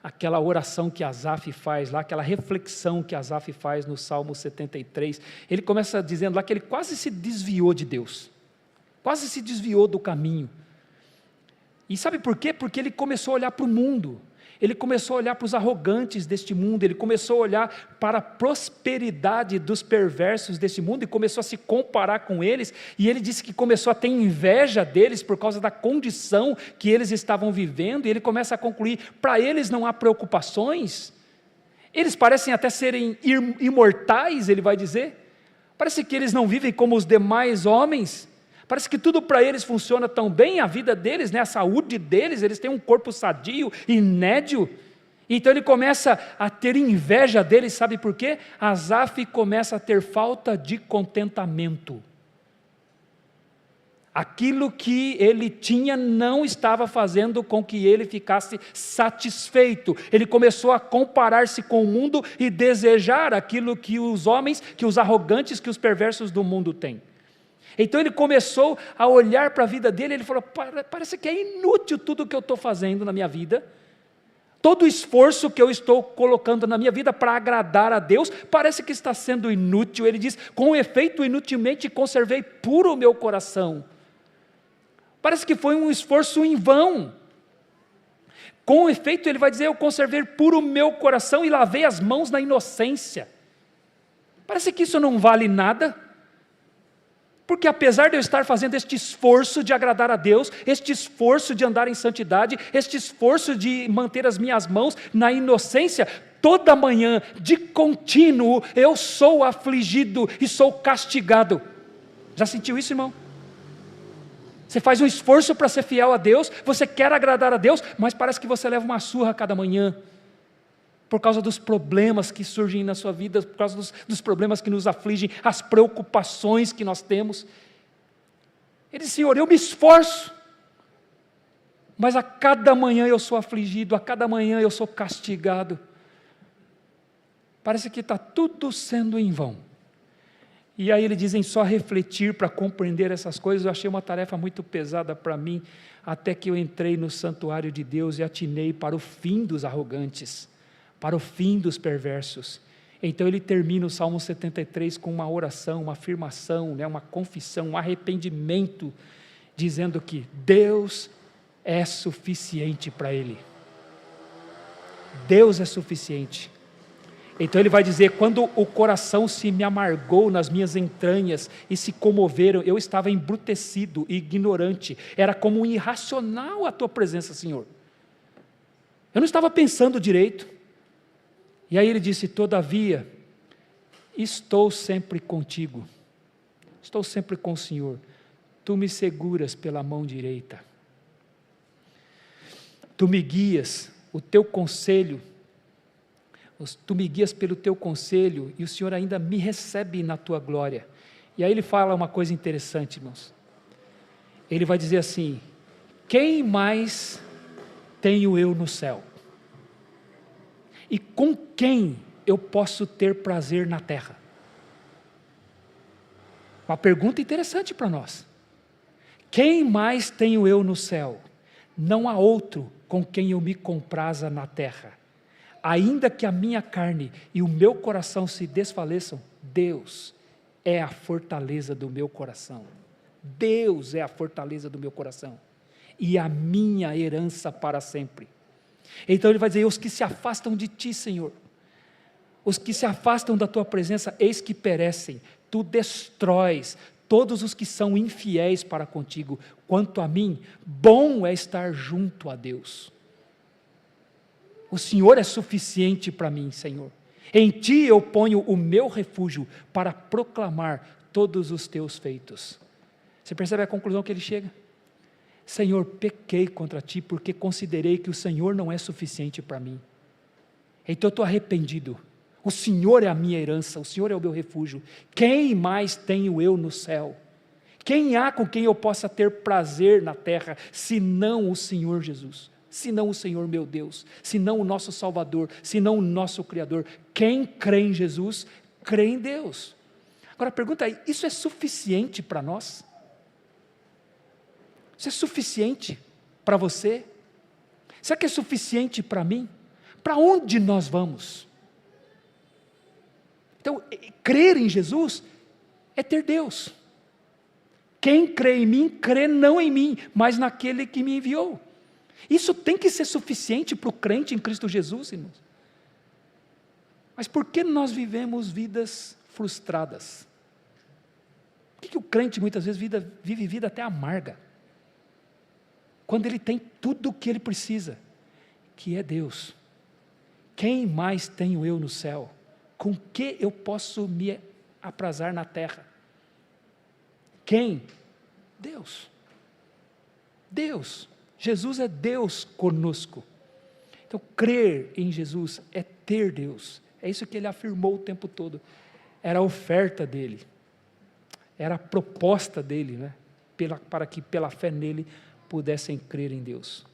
aquela oração que Asaf faz lá, aquela reflexão que Asaf faz no Salmo 73, ele começa dizendo lá que ele quase se desviou de Deus, quase se desviou do caminho. E sabe por quê? Porque ele começou a olhar para o mundo, ele começou a olhar para os arrogantes deste mundo, ele começou a olhar para a prosperidade dos perversos deste mundo e começou a se comparar com eles, e ele disse que começou a ter inveja deles por causa da condição que eles estavam vivendo, e ele começa a concluir: para eles não há preocupações, eles parecem até serem imortais, ele vai dizer, Parece que eles não vivem como os demais homens. Parece que tudo para eles funciona tão bem, a vida deles, né, a saúde deles, eles têm um corpo sadio e nédio. Então ele começa a ter inveja deles, sabe por quê? Asaf começa a ter falta de contentamento. Aquilo que ele tinha não estava fazendo com que ele ficasse satisfeito. Ele começou a comparar-se com o mundo e desejar aquilo que os homens, que os arrogantes, que os perversos do mundo têm. Então ele começou a olhar para a vida dele e ele falou, parece que é inútil tudo o que eu estou fazendo na minha vida. Todo o esforço que eu estou colocando na minha vida para agradar a Deus, parece que está sendo inútil. Ele diz, com efeito inutilmente conservei puro o meu coração. Parece que foi um esforço em vão. Com efeito, ele vai dizer, eu conservei puro o meu coração e lavei as mãos na inocência. Parece que isso não vale nada. Porque apesar de eu estar fazendo este esforço de agradar a Deus, este esforço de andar em santidade, este esforço de manter as minhas mãos na inocência, toda manhã, de contínuo, eu sou afligido e sou castigado. Já sentiu isso, irmão? Você faz um esforço para ser fiel a Deus, você quer agradar a Deus, mas parece que você leva uma surra a cada manhã, por causa dos problemas que surgem na sua vida, por causa dos problemas que nos afligem, as preocupações que nós temos. Ele diz, Senhor, eu me esforço, mas a cada manhã eu sou afligido, a cada manhã eu sou castigado. Parece que está tudo sendo em vão. E aí ele diz, em só refletir para compreender essas coisas, eu achei uma tarefa muito pesada para mim, até que eu entrei no santuário de Deus e atinei para o fim dos arrogantes, para o fim dos perversos. Então ele termina o Salmo 73 com uma oração, uma afirmação, né, uma confissão, um arrependimento, dizendo que Deus é suficiente para ele. Deus é suficiente. Então ele vai dizer, quando o coração se me amargou nas minhas entranhas e se comoveram, eu estava embrutecido e ignorante, era como um irracional a tua presença, Senhor. Eu não estava pensando direito. E aí ele disse, todavia, estou sempre contigo, estou sempre com o Senhor, tu me seguras pela mão direita, tu me guias, o teu conselho, tu me guias pelo teu conselho, e o Senhor ainda me recebe na tua glória. E aí ele fala uma coisa interessante, irmãos, ele vai dizer assim, quem mais tenho eu no céu? E com quem eu posso ter prazer na terra? Uma pergunta interessante para nós. Quem mais tenho eu no céu? Não há outro com quem eu me compraza na terra. Ainda que a minha carne e o meu coração se desfaleçam, Deus é a fortaleza do meu coração. Deus é a fortaleza do meu coração. E a minha herança para sempre. Então ele vai dizer, os que se afastam de ti, Senhor, os que se afastam da tua presença, eis que perecem, tu destróis todos os que são infiéis para contigo. Quanto a mim, bom é estar junto a Deus. O Senhor é suficiente para mim, Senhor. Em ti eu ponho o meu refúgio para proclamar todos os teus feitos. Você percebe a conclusão que ele chega? Senhor, pequei contra ti porque considerei que o Senhor não é suficiente para mim. Então eu estou arrependido. O Senhor é a minha herança, o Senhor é o meu refúgio. Quem mais tenho eu no céu? Quem há com quem eu possa ter prazer na terra, senão o Senhor Jesus? Senão o Senhor meu Deus, senão o nosso Salvador, senão o nosso Criador. Quem crê em Jesus, crê em Deus. Agora a pergunta é, isso é suficiente para nós? Isso é suficiente para você? Será que é suficiente para mim? Para onde nós vamos? Então, crer em Jesus é ter Deus. Quem crê em mim, crê não em mim, mas naquele que me enviou. Isso tem que ser suficiente para o crente em Cristo Jesus, irmãos. Mas por que nós vivemos vidas frustradas? Por que o crente muitas vezes vive vida até amarga? Quando ele tem tudo o que ele precisa, que é Deus. Quem mais tenho eu no céu? Com que eu posso me aprazar na terra. Quem? Deus. Deus. Jesus é Deus conosco. Então, crer em Jesus é ter Deus. É isso que ele afirmou o tempo todo. Era a oferta dele. Era a proposta dele, né? Para que pela fé nele pudessem crer em Deus.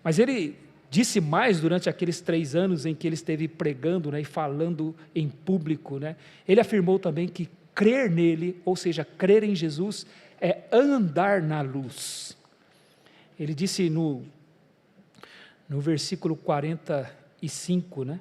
Mas ele disse mais durante aqueles 3 anos em que ele esteve pregando, né, e falando em público, né? Ele afirmou também que crer nele, ou seja, crer em Jesus, é andar na luz. Ele disse no versículo 45, né,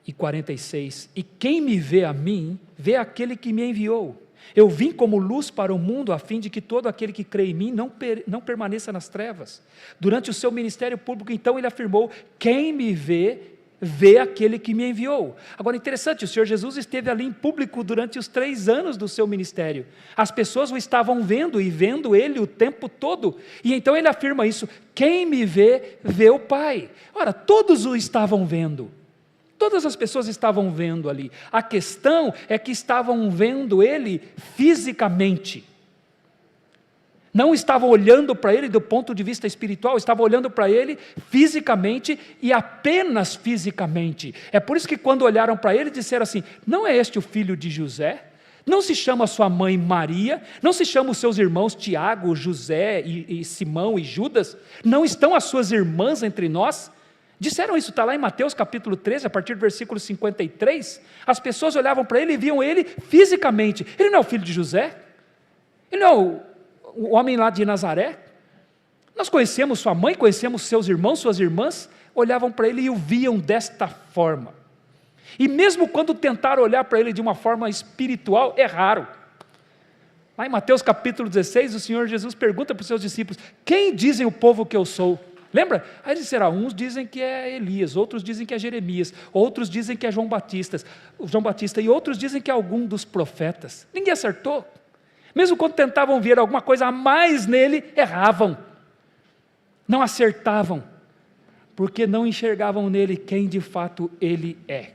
e 46, e quem me vê a mim, vê aquele que me enviou. Eu vim como luz para o mundo, a fim de que todo aquele que crê em mim não permaneça nas trevas. Durante o seu ministério público, então, ele afirmou, quem me vê, vê aquele que me enviou. Agora, interessante, o Senhor Jesus esteve ali em público durante os 3 anos do seu ministério. As pessoas o estavam vendo e vendo ele o tempo todo. E então ele afirma isso, quem me vê, vê o Pai. Ora, todos o estavam vendo. Todas as pessoas estavam vendo ali. A questão é que estavam vendo ele fisicamente. Não estavam olhando para ele do ponto de vista espiritual, estavam olhando para ele fisicamente e apenas fisicamente. É por isso que quando olharam para ele disseram assim, não é este o filho de José? Não se chama sua mãe Maria? Não se chama os seus irmãos Tiago, José e Simão e Judas? Não estão as suas irmãs entre nós? Disseram isso, está lá em Mateus capítulo 13, a partir do versículo 53, as pessoas olhavam para ele e viam ele fisicamente. Ele não é o filho de José? Ele não é o homem lá de Nazaré? Nós conhecemos sua mãe, conhecemos seus irmãos, suas irmãs, olhavam para ele e o viam desta forma. E mesmo quando tentaram olhar para ele de uma forma espiritual, erraram. Lá em Mateus capítulo 16, o Senhor Jesus pergunta para os seus discípulos, quem dizem o povo que eu sou? Lembra? Aí eles disseram, uns dizem que é Elias, outros dizem que é Jeremias, outros dizem que é João Batista, e outros dizem que é algum dos profetas. Ninguém acertou. Mesmo quando tentavam ver alguma coisa a mais nele, erravam. Não acertavam, porque não enxergavam nele quem de fato ele é.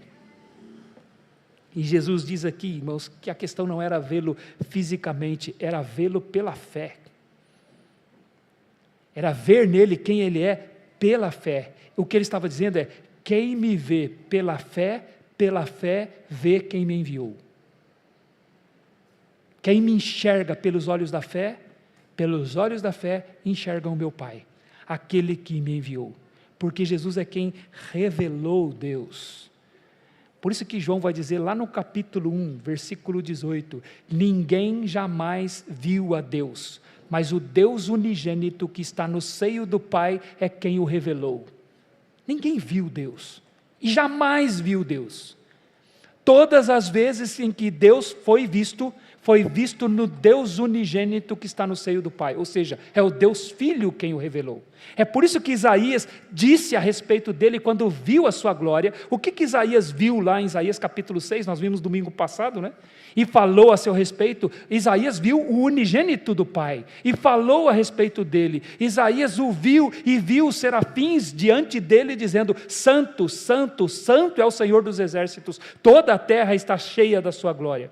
E Jesus diz aqui, irmãos, que a questão não era vê-lo fisicamente, era vê-lo pela fé. Era ver nele quem ele é pela fé. O que ele estava dizendo é, quem me vê pela fé vê quem me enviou. Quem me enxerga pelos olhos da fé enxerga o meu Pai, aquele que me enviou. Porque Jesus é quem revelou Deus. Por isso que João vai dizer lá no capítulo 1, versículo 18, ninguém jamais viu a Deus, mas o Deus unigênito que está no seio do Pai é quem o revelou. Ninguém viu Deus, e jamais viu Deus. Todas as vezes em que Deus foi visto no Deus unigênito que está no seio do Pai, ou seja, é o Deus Filho quem o revelou. É por isso que Isaías disse a respeito dele quando viu a sua glória. O que Isaías viu lá em Isaías capítulo 6, nós vimos domingo passado, né? E falou a seu respeito. Isaías viu o unigênito do Pai e falou a respeito dele. Isaías o viu e viu os serafins diante dele dizendo, santo, santo, santo é o Senhor dos exércitos, toda a terra está cheia da sua glória.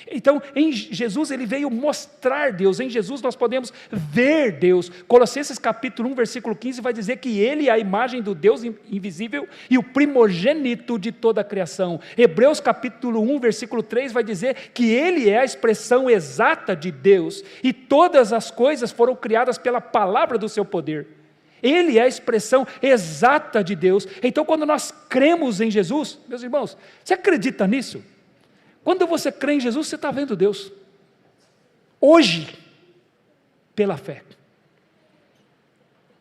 Então, em Jesus ele veio mostrar Deus, em Jesus nós podemos ver Deus. Colossenses capítulo 1, versículo 15 vai dizer que ele é a imagem do Deus invisível e o primogênito de toda a criação. Hebreus capítulo 1, versículo 3 vai dizer que ele é a expressão exata de Deus e todas as coisas foram criadas pela palavra do seu poder. Ele é a expressão exata de Deus. Então, quando nós cremos em Jesus, meus irmãos, você acredita nisso? Quando você crê em Jesus, você está vendo Deus. Hoje, pela fé.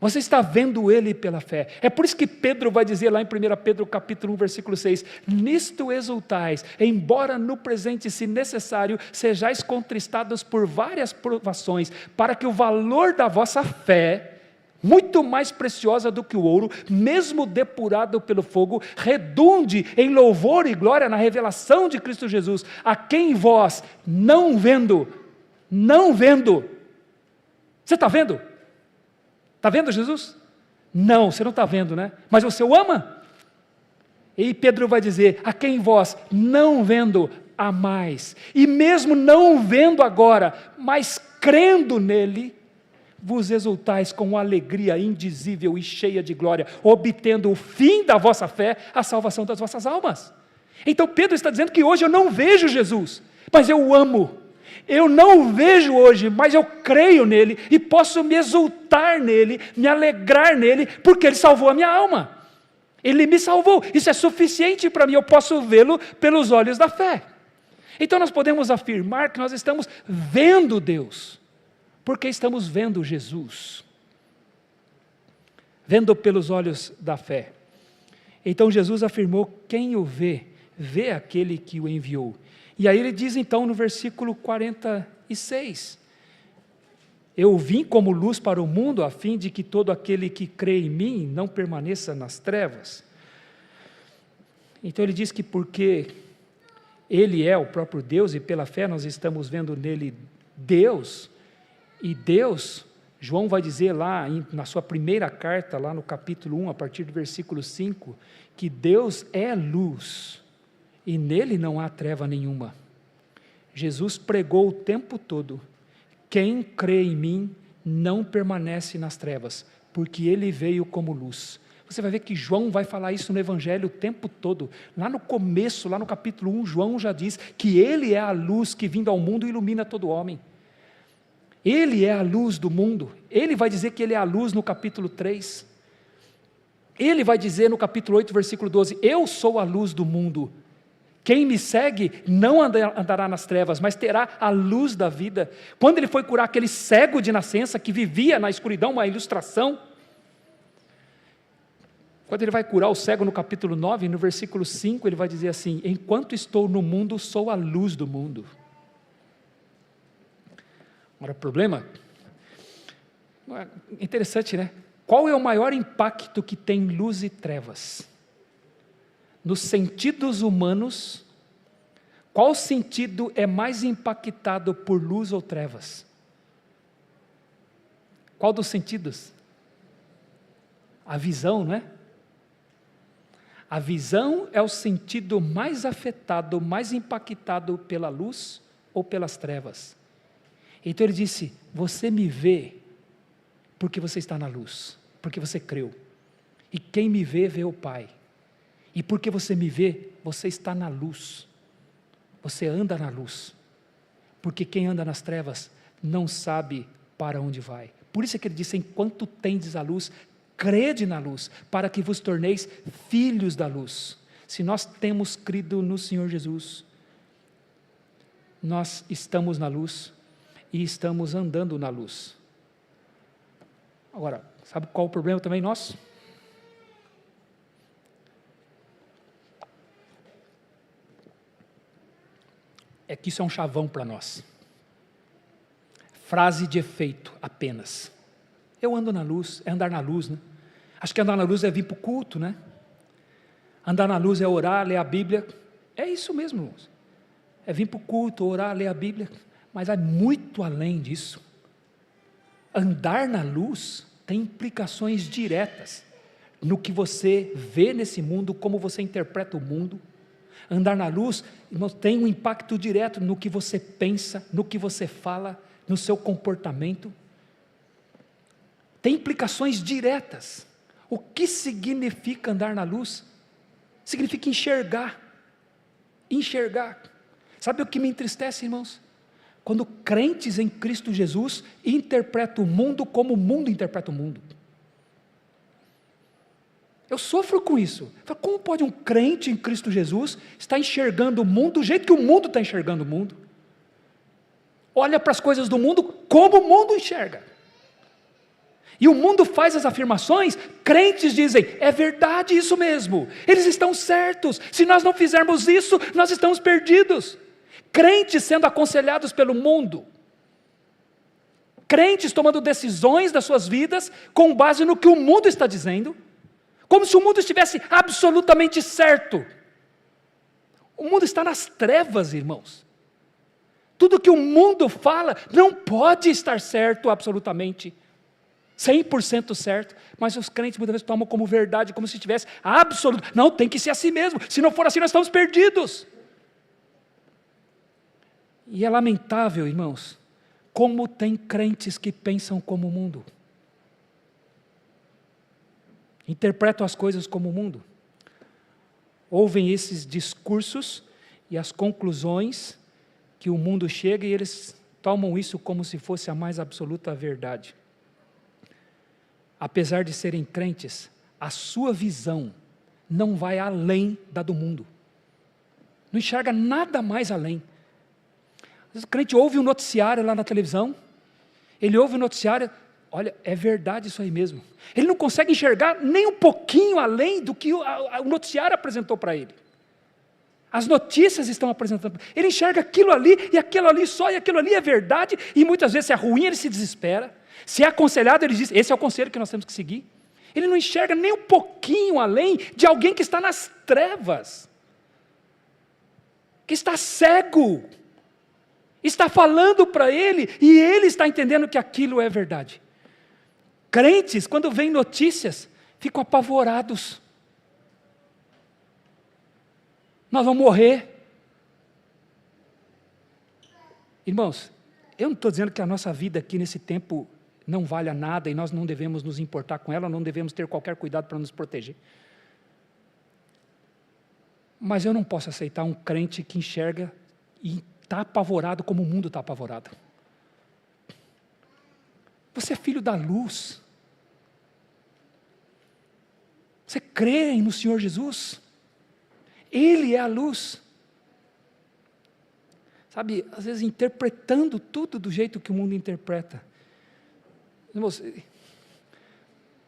Você está vendo Ele pela fé. É por isso que Pedro vai dizer lá em 1 Pedro capítulo 1, versículo 6, nisto exultais, embora no presente, se necessário, sejais contristados por várias provações, para que o valor da vossa fé, muito mais preciosa do que o ouro, mesmo depurado pelo fogo, redunde em louvor e glória na revelação de Cristo Jesus, a quem vós, não vendo, você está vendo? Está vendo Jesus? Não, você não está vendo, né? Mas você o ama? E Pedro vai dizer, a quem vós, não vendo, a mais, e mesmo não o vendo agora, mas crendo nele, vos exultais com alegria indizível e cheia de glória, obtendo o fim da vossa fé, a salvação das vossas almas. Então Pedro está dizendo que hoje eu não vejo Jesus, mas eu o amo. Eu não o vejo hoje, mas eu creio nele e posso me exultar nele, me alegrar nele, porque ele salvou a minha alma. Ele me salvou, isso é suficiente para mim, eu posso vê-lo pelos olhos da fé. Então nós podemos afirmar que nós estamos vendo Deus, porque estamos vendo Jesus, vendo pelos olhos da fé. Então Jesus afirmou: quem o vê, vê aquele que o enviou. E aí ele diz então no versículo 46, eu vim como luz para o mundo, a fim de que todo aquele que crê em mim não permaneça nas trevas. Então ele diz que porque ele é o próprio Deus, e pela fé nós estamos vendo nele Deus, e Deus, João vai dizer lá na sua primeira carta, lá no capítulo 1, a partir do versículo 5, que Deus é luz, e nele não há treva nenhuma. Jesus pregou o tempo todo: quem crê em mim não permanece nas trevas, porque ele veio como luz. Você vai ver que João vai falar isso no Evangelho o tempo todo. Lá no começo, lá no capítulo 1, João já diz que ele é a luz que vindo ao mundo ilumina todo homem. Ele é a luz do mundo. Ele vai dizer que ele é a luz no capítulo 3. Ele vai dizer no capítulo 8, versículo 12, eu sou a luz do mundo. Quem me segue não andará nas trevas, mas terá a luz da vida. Quando ele foi curar aquele cego de nascença que vivia na escuridão, uma ilustração, quando ele vai curar o cego no capítulo 9, no versículo 5, ele vai dizer assim: enquanto estou no mundo, sou a luz do mundo. Agora, o problema, interessante, né? Qual é o maior impacto que tem luz e trevas? Nos sentidos humanos, qual sentido é mais impactado por luz ou trevas? Qual dos sentidos? A visão, não é? A visão é o sentido mais afetado, mais impactado pela luz ou pelas trevas. Então ele disse: você me vê porque você está na luz, porque você creu. E quem me vê, vê o Pai. E porque você me vê, você está na luz. Você anda na luz. Porque quem anda nas trevas não sabe para onde vai. Por isso é que ele disse: enquanto tendes a luz, crede na luz, para que vos torneis filhos da luz. Se nós temos crido no Senhor Jesus, nós estamos na luz e estamos andando na luz. Agora, sabe qual o problema também nosso? É que isso é um chavão para nós. Frase de efeito apenas. Eu ando na luz, é andar na luz, né? Acho que andar na luz é vir para o culto, né? Andar na luz é orar, ler a Bíblia. É isso mesmo, irmãos. É vir para o culto, orar, ler a Bíblia. Mas é muito além disso. Andar na luz tem implicações diretas no que você vê nesse mundo, como você interpreta o mundo. Andar na luz, irmãos, tem um impacto direto no que você pensa, no que você fala, no seu comportamento. Tem implicações diretas. O que significa andar na luz? Significa enxergar. Enxergar. Sabe o que me entristece, irmãos? Quando crentes em Cristo Jesus interpretam o mundo como o mundo interpreta o mundo. Eu sofro com isso. Como pode um crente em Cristo Jesus estar enxergando o mundo do jeito que o mundo está enxergando o mundo? Olha para as coisas do mundo como o mundo enxerga. E o mundo faz as afirmações, crentes dizem: é verdade isso mesmo, eles estão certos, se nós não fizermos isso, nós estamos perdidos. Crentes sendo aconselhados pelo mundo, crentes tomando decisões das suas vidas com base no que o mundo está dizendo, como se o mundo estivesse absolutamente certo. O mundo está nas trevas, irmãos. Tudo que o mundo fala não pode estar certo absolutamente, 100% certo, mas os crentes muitas vezes tomam como verdade, como se tivesse absoluto. Não, tem que ser assim mesmo, se não for assim nós estamos perdidos. E é lamentável, irmãos, como tem crentes que pensam como o mundo. Interpretam as coisas como o mundo. Ouvem esses discursos e as conclusões que o mundo chega e eles tomam isso como se fosse a mais absoluta verdade. Apesar de serem crentes, a sua visão não vai além da do mundo. Não enxerga nada mais além. Às vezes o crente ouve um noticiário lá na televisão, ele ouve o noticiário, olha, é verdade isso aí mesmo. Ele não consegue enxergar nem um pouquinho além do que o noticiário apresentou para ele. As notícias estão apresentando. Ele enxerga aquilo ali, e aquilo ali só, e aquilo ali é verdade, e muitas vezes se é ruim, ele se desespera. Se é aconselhado, ele diz, esse é o conselho que nós temos que seguir. Ele não enxerga nem um pouquinho além de alguém que está nas trevas, que está cego, está falando para ele, e ele está entendendo que aquilo é verdade. Crentes, quando veem notícias, ficam apavorados. Nós vamos morrer. Irmãos, eu não estou dizendo que a nossa vida aqui nesse tempo não valha nada e nós não devemos nos importar com ela, não devemos ter qualquer cuidado para nos proteger. Mas eu não posso aceitar um crente que enxerga e está apavorado como o mundo está apavorado. Você é filho da luz. Você crê no Senhor Jesus? Ele é a luz. Sabe, às vezes interpretando tudo do jeito que o mundo interpreta. Irmãos,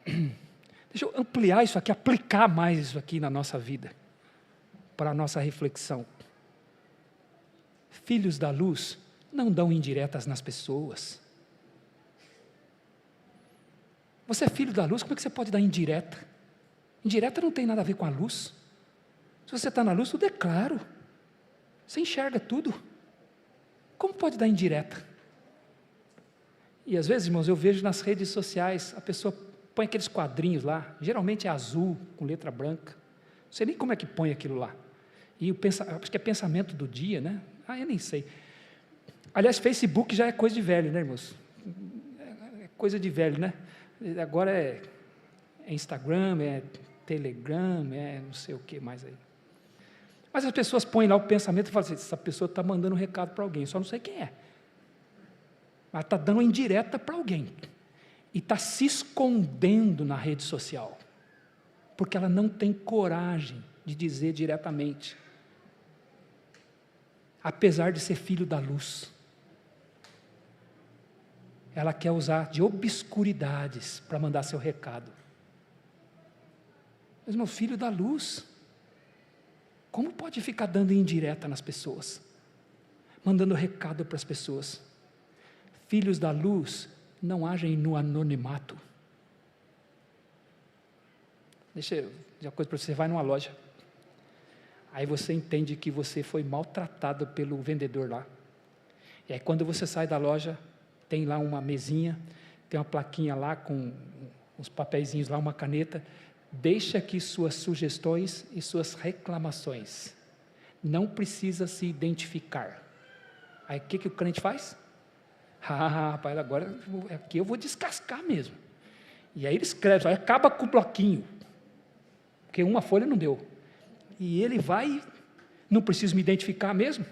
deixa eu ampliar isso aqui, aplicar mais isso aqui na nossa vida, para a nossa reflexão. Filhos da luz não dão indiretas nas pessoas. Você é filho da luz, como é que você pode dar indireta? Indireta não tem nada a ver com a luz. Se você está na luz, tudo é claro. Você enxerga tudo. Como pode dar indireta? E às vezes, irmãos, eu vejo nas redes sociais, a pessoa põe aqueles quadrinhos lá, geralmente é azul, com letra branca. Não sei nem como é que põe aquilo lá. E acho que é pensamento do dia, né? Eu nem sei. Aliás, Facebook já é coisa de velho, né, irmãos? É coisa de velho, né? Agora é Instagram, é Telegram, é não sei o que mais aí. Mas as pessoas põem lá o pensamento e falam assim, essa pessoa está mandando um recado para alguém, só não sei quem é. Mas está dando indireta para alguém. E está se escondendo na rede social. Porque ela não tem coragem de dizer diretamente. Apesar de ser filho da luz. Ela quer usar de obscuridades para mandar seu recado. Mas meu filho da luz, como pode ficar dando indireta nas pessoas? Mandando recado para as pessoas. Filhos da luz não agem no anonimato. Deixa eu dizer uma coisa para você, você vai numa loja, aí você entende que você foi maltratado pelo vendedor lá. E aí quando você sai da loja, tem lá uma mesinha, tem uma plaquinha lá com uns papeizinhos lá, uma caneta, deixa aqui suas sugestões e suas reclamações. Não precisa se identificar. Aí o que o crente faz? Rapaz, agora aqui eu vou descascar mesmo. E aí ele escreve, aí acaba com o bloquinho, porque uma folha não deu. E ele vai, não preciso me identificar mesmo,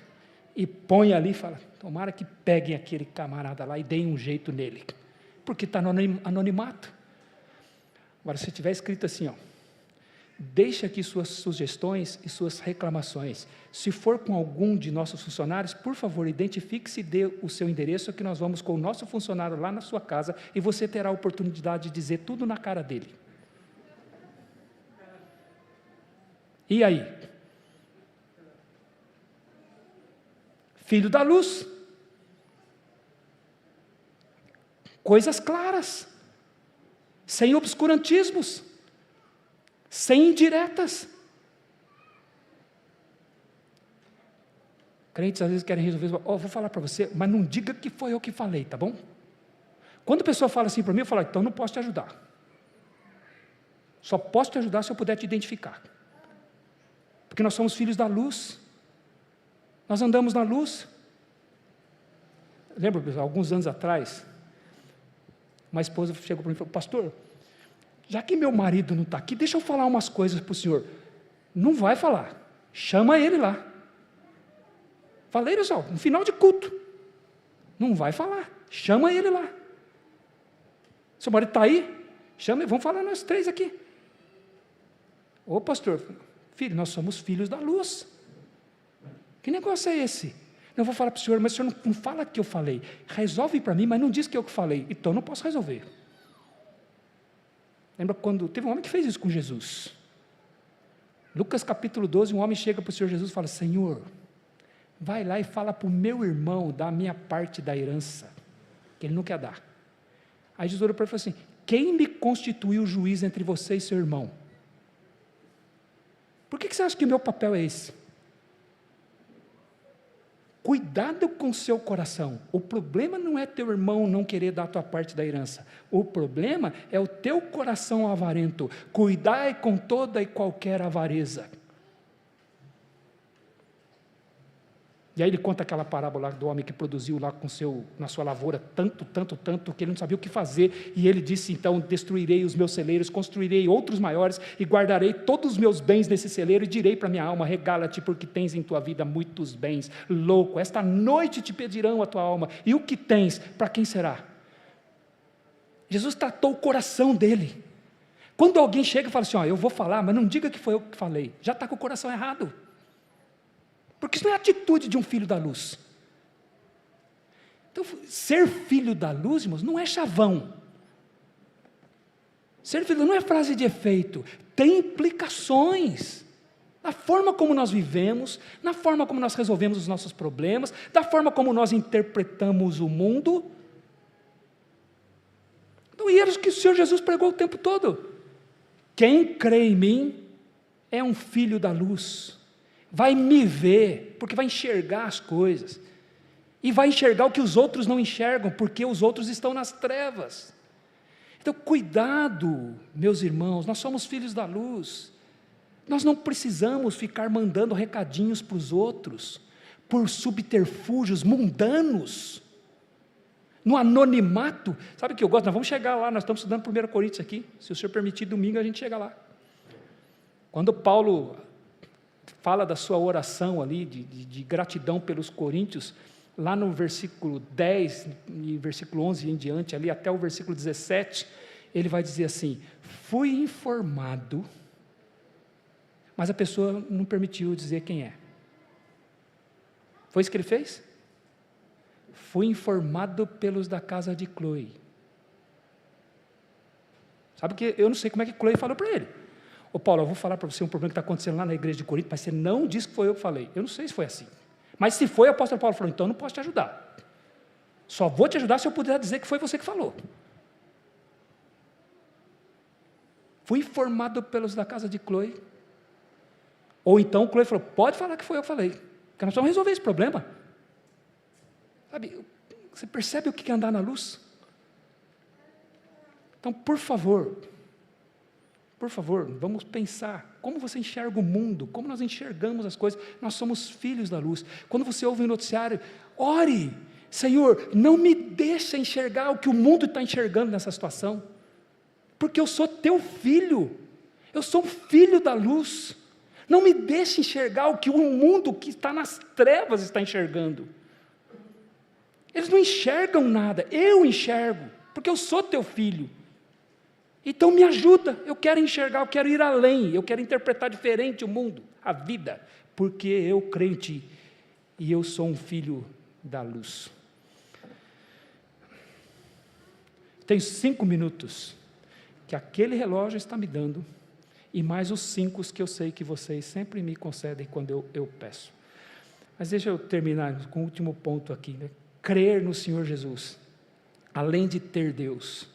e põe ali e fala, tomara que peguem aquele camarada lá e deem um jeito nele, porque está no anonimato. Agora, se tiver escrito assim, deixe aqui suas sugestões e suas reclamações. Se for com algum de nossos funcionários, por favor, identifique-se e dê o seu endereço, que nós vamos com o nosso funcionário lá na sua casa, e você terá a oportunidade de dizer tudo na cara dele. E aí? Filho da luz. Coisas claras. Sem obscurantismos. Sem indiretas. Crentes às vezes querem resolver, vou falar para você, mas não diga que foi eu que falei, tá bom? Quando a pessoa fala assim para mim, eu falo, então não posso te ajudar. Só posso te ajudar se eu puder te identificar. Porque nós somos filhos da luz. Nós andamos na luz. Lembra, pessoal, alguns anos atrás, uma esposa chegou para mim e falou: pastor, já que meu marido não está aqui, deixa eu falar umas coisas para o senhor. Não vai falar, chama ele lá. Falei, pessoal, no final de culto, não vai falar, chama ele lá. Seu marido está aí? Chama, vamos falar nós três aqui. Ô pastor, filho, nós somos filhos da luz. Que negócio é esse? Eu vou falar para o senhor, mas o senhor não fala que eu falei. Resolve para mim, mas não diz que eu que falei. Então eu não posso resolver. Lembra quando teve um homem que fez isso com Jesus? Lucas capítulo 12, um homem chega para o Senhor Jesus e fala: Senhor, vai lá e fala para o meu irmão dar a minha parte da herança, que ele não quer dar. Aí Jesus olhou para ele e falou assim: quem me constituiu juiz entre você e seu irmão? Por que você acha que o meu papel é esse? Cuidado com o seu coração. O problema não é teu irmão não querer dar a tua parte da herança. O problema é o teu coração avarento. Cuidai com toda e qualquer avareza. E aí ele conta aquela parábola do homem que produziu lá na sua lavoura tanto, que ele não sabia o que fazer, e ele disse então: destruirei os meus celeiros, construirei outros maiores, e guardarei todos os meus bens nesse celeiro, e direi para minha alma: regala-te, porque tens em tua vida muitos bens. Louco, esta noite te pedirão a tua alma, e o que tens, para quem será? Jesus tratou o coração dele. Quando alguém chega e fala assim: eu vou falar, mas não diga que foi eu que falei, já está com o coração errado. Porque isso não é a atitude de um filho da luz. Então, ser filho da luz, irmãos, não é chavão. Ser filho não é frase de efeito, tem implicações. Na forma como nós vivemos, na forma como nós resolvemos os nossos problemas, da forma como nós interpretamos o mundo. Então, e era o que o Senhor Jesus pregou o tempo todo. Quem crê em mim é um filho da luz. Vai me ver, porque vai enxergar as coisas, e vai enxergar o que os outros não enxergam, porque os outros estão nas trevas. Então, cuidado, meus irmãos, nós somos filhos da luz, nós não precisamos ficar mandando recadinhos para os outros, por subterfúgios mundanos, no anonimato. Sabe o que eu gosto? Nós vamos chegar lá, nós estamos estudando 1 Coríntios aqui, se o Senhor permitir, domingo a gente chega lá. Quando Paulo fala da sua oração ali, de gratidão pelos coríntios, lá no versículo 10, e versículo 11 em diante, ali até o versículo 17, ele vai dizer assim: fui informado, mas a pessoa não permitiu dizer quem é. Foi isso que ele fez? Fui informado pelos da casa de Cloe. Sabe que eu não sei como é que Cloe falou para ele. Ô Paulo, eu vou falar para você um problema que está acontecendo lá na igreja de Corinto, mas você não disse que foi eu que falei. Eu não sei se foi assim. Mas se foi, o apóstolo Paulo falou: então eu não posso te ajudar. Só vou te ajudar se eu puder dizer que foi você que falou. Fui informado pelos da casa de Cloe. Ou então Cloe falou: pode falar que foi eu que falei, porque nós vamos resolver esse problema. Sabe, você percebe o que é andar na luz? Então, por favor, vamos pensar como você enxerga o mundo, como nós enxergamos as coisas. Nós somos filhos da luz. Quando você ouve um noticiário, ore: Senhor, não me deixa enxergar o que o mundo está enxergando nessa situação, porque eu sou teu filho, eu sou um filho da luz. Não me deixe enxergar o que o mundo que está nas trevas está enxergando. Eles não enxergam nada, eu enxergo, porque eu sou teu filho. Então me ajuda, eu quero enxergar, eu quero ir além, eu quero interpretar diferente o mundo, a vida, porque eu creio em ti, e eu sou um filho da luz. Tenho 5 minutos, que aquele relógio está me dando, e mais os 5 que eu sei que vocês sempre me concedem quando eu peço. Mas deixa eu terminar com o último ponto aqui, né? Crer no Senhor Jesus, além de ter Deus,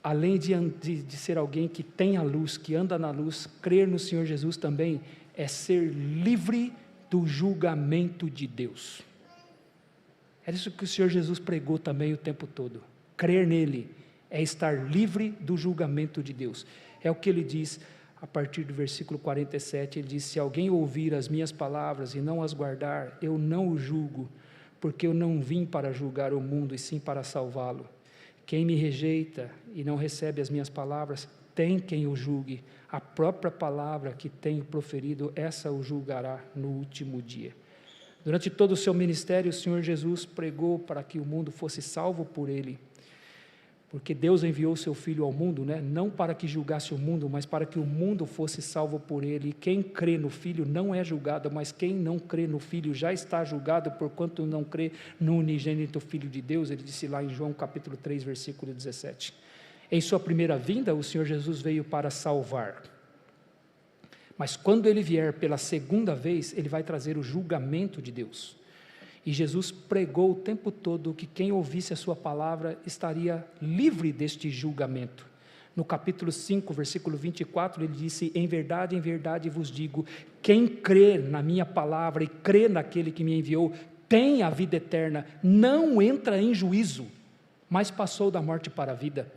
além de ser alguém que tem a luz, que anda na luz, crer no Senhor Jesus também é ser livre do julgamento de Deus. É isso que o Senhor Jesus pregou também o tempo todo. Crer nele é estar livre do julgamento de Deus. É o que ele diz a partir do versículo 47, ele diz: se alguém ouvir as minhas palavras e não as guardar, eu não o julgo, porque eu não vim para julgar o mundo, e sim para salvá-lo. Quem me rejeita e não recebe as minhas palavras, tem quem o julgue. A própria palavra que tenho proferido, essa o julgará no último dia. Durante todo o seu ministério, o Senhor Jesus pregou para que o mundo fosse salvo por Ele. Porque Deus enviou o seu Filho ao mundo, não para que julgasse o mundo, mas para que o mundo fosse salvo por Ele. E quem crê no Filho não é julgado, mas quem não crê no Filho já está julgado, porquanto não crê no unigênito Filho de Deus. Ele disse lá em João capítulo 3, versículo 17. Em sua primeira vinda, o Senhor Jesus veio para salvar. Mas quando Ele vier pela segunda vez, Ele vai trazer o julgamento de Deus. E Jesus pregou o tempo todo que quem ouvisse a sua palavra estaria livre deste julgamento. No capítulo 5, versículo 24, ele disse: em verdade vos digo, quem crê na minha palavra e crê naquele que me enviou, tem a vida eterna, não entra em juízo, mas passou da morte para a vida.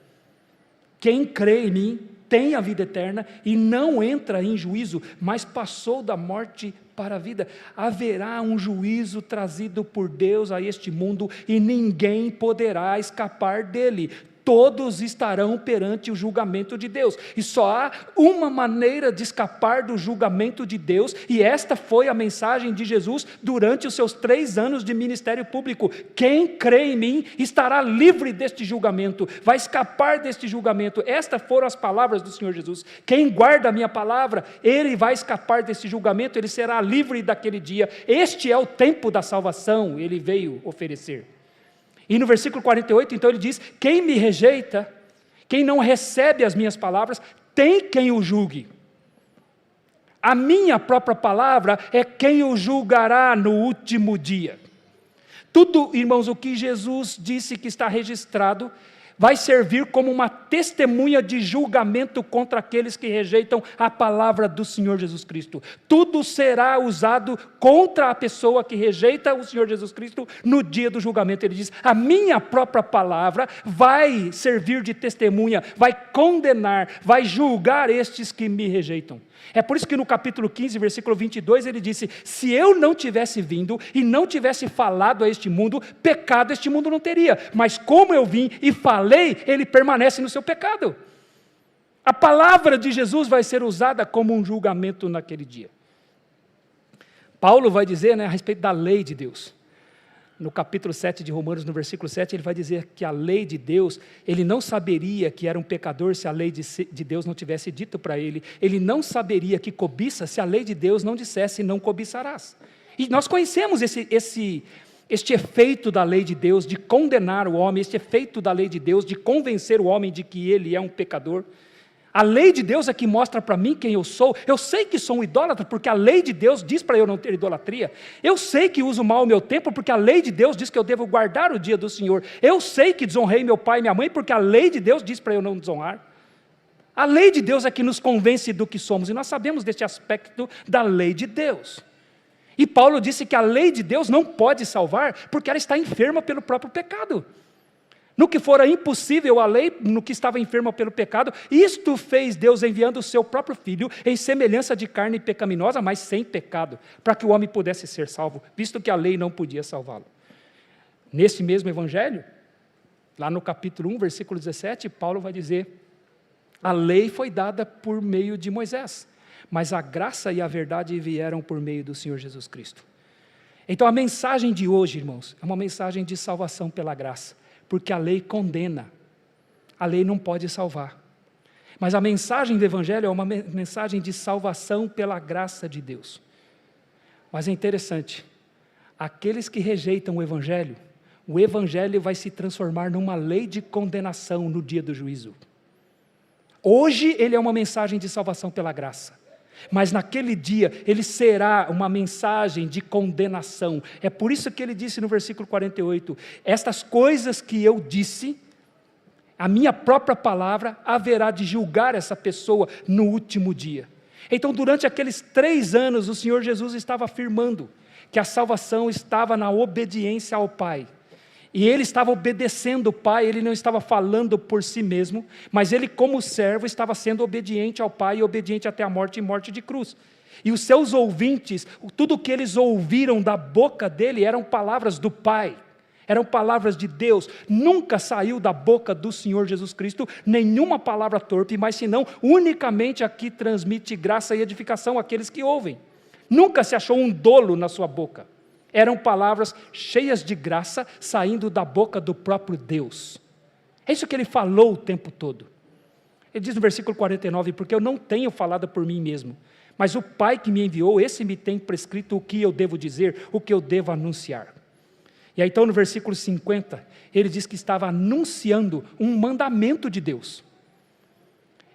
Quem crê em mim tem a vida eterna e não entra em juízo, mas passou da morte para a vida. Haverá um juízo trazido por Deus a este mundo e ninguém poderá escapar dele. Todos estarão perante o julgamento de Deus, e só há uma maneira de escapar do julgamento de Deus, e esta foi a mensagem de Jesus durante os seus 3 anos de ministério público: quem crê em mim estará livre deste julgamento, vai escapar deste julgamento. Estas foram as palavras do Senhor Jesus: quem guarda a minha palavra, ele vai escapar deste julgamento, ele será livre daquele dia. Este é o tempo da salvação, ele veio oferecer. E no versículo 48, então ele diz: quem me rejeita, quem não recebe as minhas palavras, tem quem o julgue. A minha própria palavra é quem o julgará no último dia. Tudo, irmãos, o que Jesus disse que está registrado, vai servir como uma testemunha de julgamento contra aqueles que rejeitam a palavra do Senhor Jesus Cristo. Tudo será usado contra a pessoa que rejeita o Senhor Jesus Cristo no dia do julgamento. Ele diz: a minha própria palavra vai servir de testemunha, vai condenar, vai julgar estes que me rejeitam. É por isso que no capítulo 15, versículo 22, ele disse: se eu não tivesse vindo e não tivesse falado a este mundo, pecado este mundo não teria, mas como eu vim e falei, ele permanece no seu pecado. A palavra de Jesus vai ser usada como um julgamento naquele dia. Paulo vai dizer, a respeito da lei de Deus. No capítulo 7 de Romanos, no versículo 7, ele vai dizer que a lei de Deus, ele não saberia que era um pecador se a lei de Deus não tivesse dito para ele. Ele não saberia que cobiça se a lei de Deus não dissesse: não cobiçarás. E nós conhecemos este efeito da lei de Deus de condenar o homem, este efeito da lei de Deus de convencer o homem de que ele é um pecador. A lei de Deus é que mostra para mim quem eu sou. Eu sei que sou um idólatra, porque a lei de Deus diz para eu não ter idolatria. Eu sei que uso mal o meu tempo, porque a lei de Deus diz que eu devo guardar o dia do Senhor. Eu sei que desonrei meu pai e minha mãe, porque a lei de Deus diz para eu não desonrar. A lei de Deus é que nos convence do que somos, e nós sabemos deste aspecto da lei de Deus. E Paulo disse que a lei de Deus não pode salvar, porque ela está enferma pelo próprio pecado. No que fora impossível a lei, no que estava enferma pelo pecado, isto fez Deus enviando o seu próprio Filho em semelhança de carne pecaminosa, mas sem pecado, para que o homem pudesse ser salvo, visto que a lei não podia salvá-lo. Nesse mesmo evangelho, lá no capítulo 1, versículo 17, Paulo vai dizer: a lei foi dada por meio de Moisés, mas a graça e a verdade vieram por meio do Senhor Jesus Cristo. Então a mensagem de hoje, irmãos, é uma mensagem de salvação pela graça. Porque a lei condena, a lei não pode salvar. Mas a mensagem do Evangelho é uma mensagem de salvação pela graça de Deus. Mas é interessante, aqueles que rejeitam o Evangelho vai se transformar numa lei de condenação no dia do juízo. Hoje ele é uma mensagem de salvação pela graça. Mas naquele dia ele será uma mensagem de condenação. É por isso que ele disse no versículo 48, estas coisas que eu disse, a minha própria palavra haverá de julgar essa pessoa no último dia. Então durante aqueles 3 anos o Senhor Jesus estava afirmando que a salvação estava na obediência ao Pai. E ele estava obedecendo o Pai, ele não estava falando por si mesmo, mas ele como servo estava sendo obediente ao Pai e obediente até a morte e morte de cruz. E os seus ouvintes, tudo o que eles ouviram da boca dele eram palavras do Pai, eram palavras de Deus. Nunca saiu da boca do Senhor Jesus Cristo nenhuma palavra torpe, mas senão unicamente a que transmite graça e edificação àqueles que ouvem. Nunca se achou um dolo na sua boca. Eram palavras cheias de graça saindo da boca do próprio Deus. É isso que ele falou o tempo todo. Ele diz no versículo 49, porque eu não tenho falado por mim mesmo, mas o Pai que me enviou, esse me tem prescrito o que eu devo dizer, o que eu devo anunciar. E aí então no versículo 50, ele diz que estava anunciando um mandamento de Deus.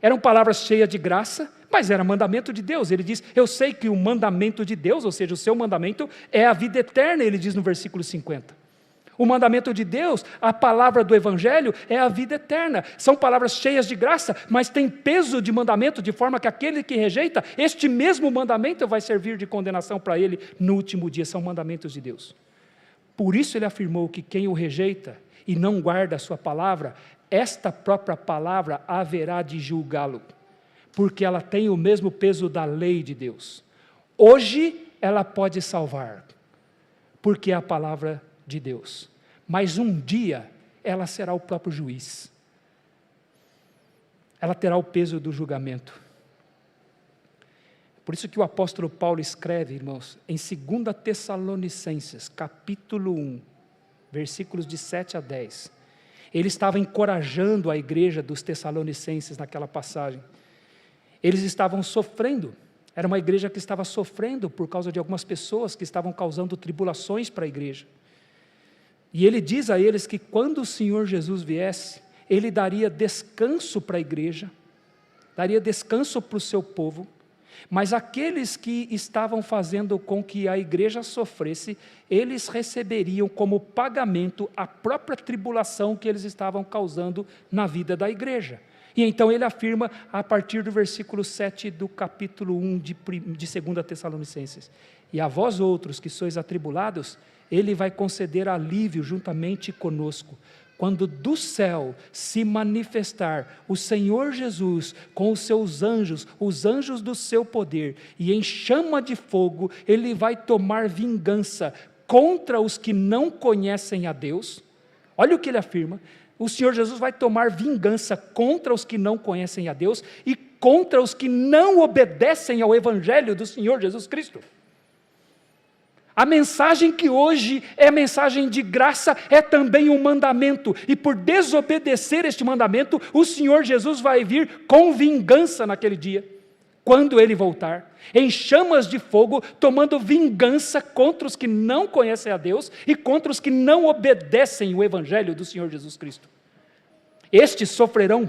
Eram palavras cheias de graça, mas era mandamento de Deus. Ele diz, eu sei que o mandamento de Deus, ou seja, o seu mandamento, é a vida eterna, ele diz no versículo 50. O mandamento de Deus, a palavra do Evangelho, é a vida eterna. São palavras cheias de graça, mas tem peso de mandamento, de forma que aquele que rejeita, este mesmo mandamento vai servir de condenação para ele no último dia. São mandamentos de Deus. Por isso ele afirmou que quem o rejeita e não guarda a sua palavra, esta própria palavra haverá de julgá-lo, porque ela tem o mesmo peso da lei de Deus. Hoje ela pode salvar, porque é a palavra de Deus, mas um dia ela será o próprio juiz, ela terá o peso do julgamento. Por isso que o apóstolo Paulo escreve, irmãos, em 2 Tessalonicenses, capítulo 1, versículos de 7 a 10, ele estava encorajando a igreja dos Tessalonicenses naquela passagem. Eles estavam sofrendo, era uma igreja que estava sofrendo por causa de algumas pessoas que estavam causando tribulações para a igreja. E ele diz a eles que quando o Senhor Jesus viesse, ele daria descanso para a igreja, daria descanso para o seu povo, mas aqueles que estavam fazendo com que a igreja sofresse, eles receberiam como pagamento a própria tribulação que eles estavam causando na vida da igreja. E então ele afirma, a partir do versículo 7 do capítulo 1 de 2 Tessalonicenses, e a vós outros que sois atribulados, ele vai conceder alívio juntamente conosco, quando do céu se manifestar o Senhor Jesus com os seus anjos, os anjos do seu poder, e em chama de fogo, ele vai tomar vingança contra os que não conhecem a Deus. Olha o que ele afirma, o Senhor Jesus vai tomar vingança contra os que não conhecem a Deus e contra os que não obedecem ao Evangelho do Senhor Jesus Cristo. A mensagem que hoje é mensagem de graça é também um mandamento, e por desobedecer este mandamento, o Senhor Jesus vai vir com vingança naquele dia, quando Ele voltar, em chamas de fogo, tomando vingança contra os que não conhecem a Deus e contra os que não obedecem o Evangelho do Senhor Jesus Cristo. Estes sofrerão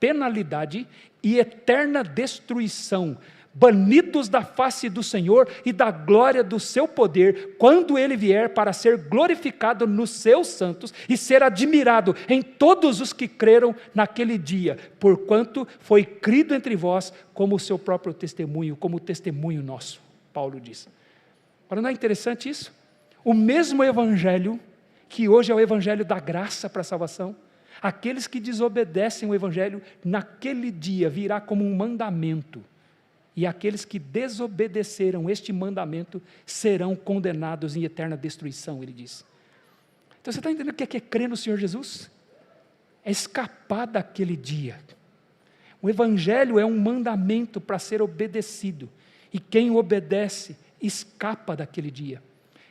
penalidade e eterna destruição, banidos da face do Senhor e da glória do seu poder, quando Ele vier para ser glorificado nos seus santos e ser admirado em todos os que creram naquele dia, porquanto foi crido entre vós como o seu próprio testemunho, como o testemunho nosso, Paulo diz. Agora, não é interessante isso? O mesmo Evangelho, que hoje é o Evangelho da graça para a salvação, aqueles que desobedecem o Evangelho, naquele dia virá como um mandamento, e aqueles que desobedeceram este mandamento serão condenados em eterna destruição, ele diz. Então você está entendendo o que é crer no Senhor Jesus? É escapar daquele dia. O Evangelho é um mandamento para ser obedecido, e quem o obedece escapa daquele dia,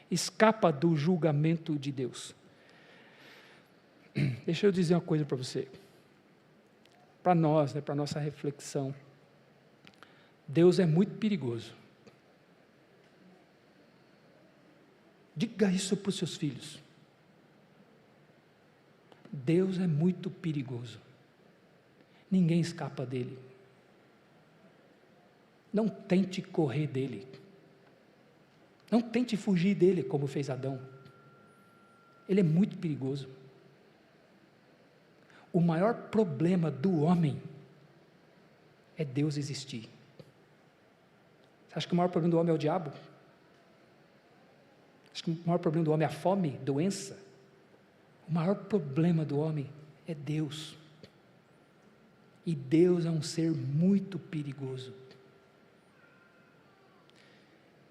escapa do julgamento de Deus. Deixa eu dizer uma coisa para você, para nós, para a nossa reflexão. Deus é muito perigoso. Diga isso para os seus filhos. Deus é muito perigoso. Ninguém escapa dele. Não tente correr dele. Não tente fugir dele como fez Adão. Ele é muito perigoso. O maior problema do homem é Deus existir. Você acha que o maior problema do homem é o diabo? Acha que o maior problema do homem é a fome, doença? O maior problema do homem é Deus. E Deus é um ser muito perigoso.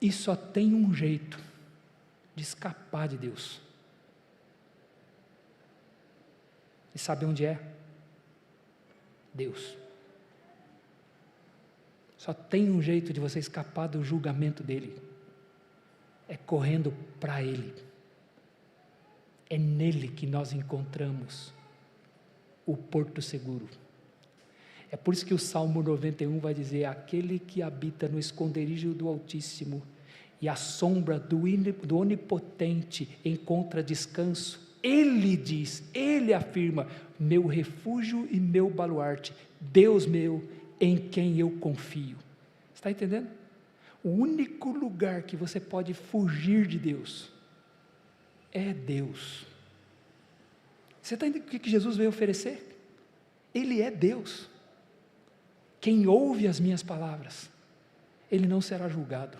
E só tem um jeito de escapar de Deus. E sabe onde é? Deus. Só tem um jeito de você escapar do julgamento dele. É correndo para Ele. É nele que nós encontramos o porto seguro. É por isso que o Salmo 91 vai dizer: aquele que habita no esconderijo do Altíssimo e à sombra do Onipotente encontra descanso. Ele diz, ele afirma: meu refúgio e meu baluarte, Deus meu, em quem eu confio. Está entendendo? O único lugar que você pode fugir de Deus é Deus. Você está entendendo o que Jesus veio oferecer? Ele é Deus. Quem ouve as minhas palavras, ele não será julgado.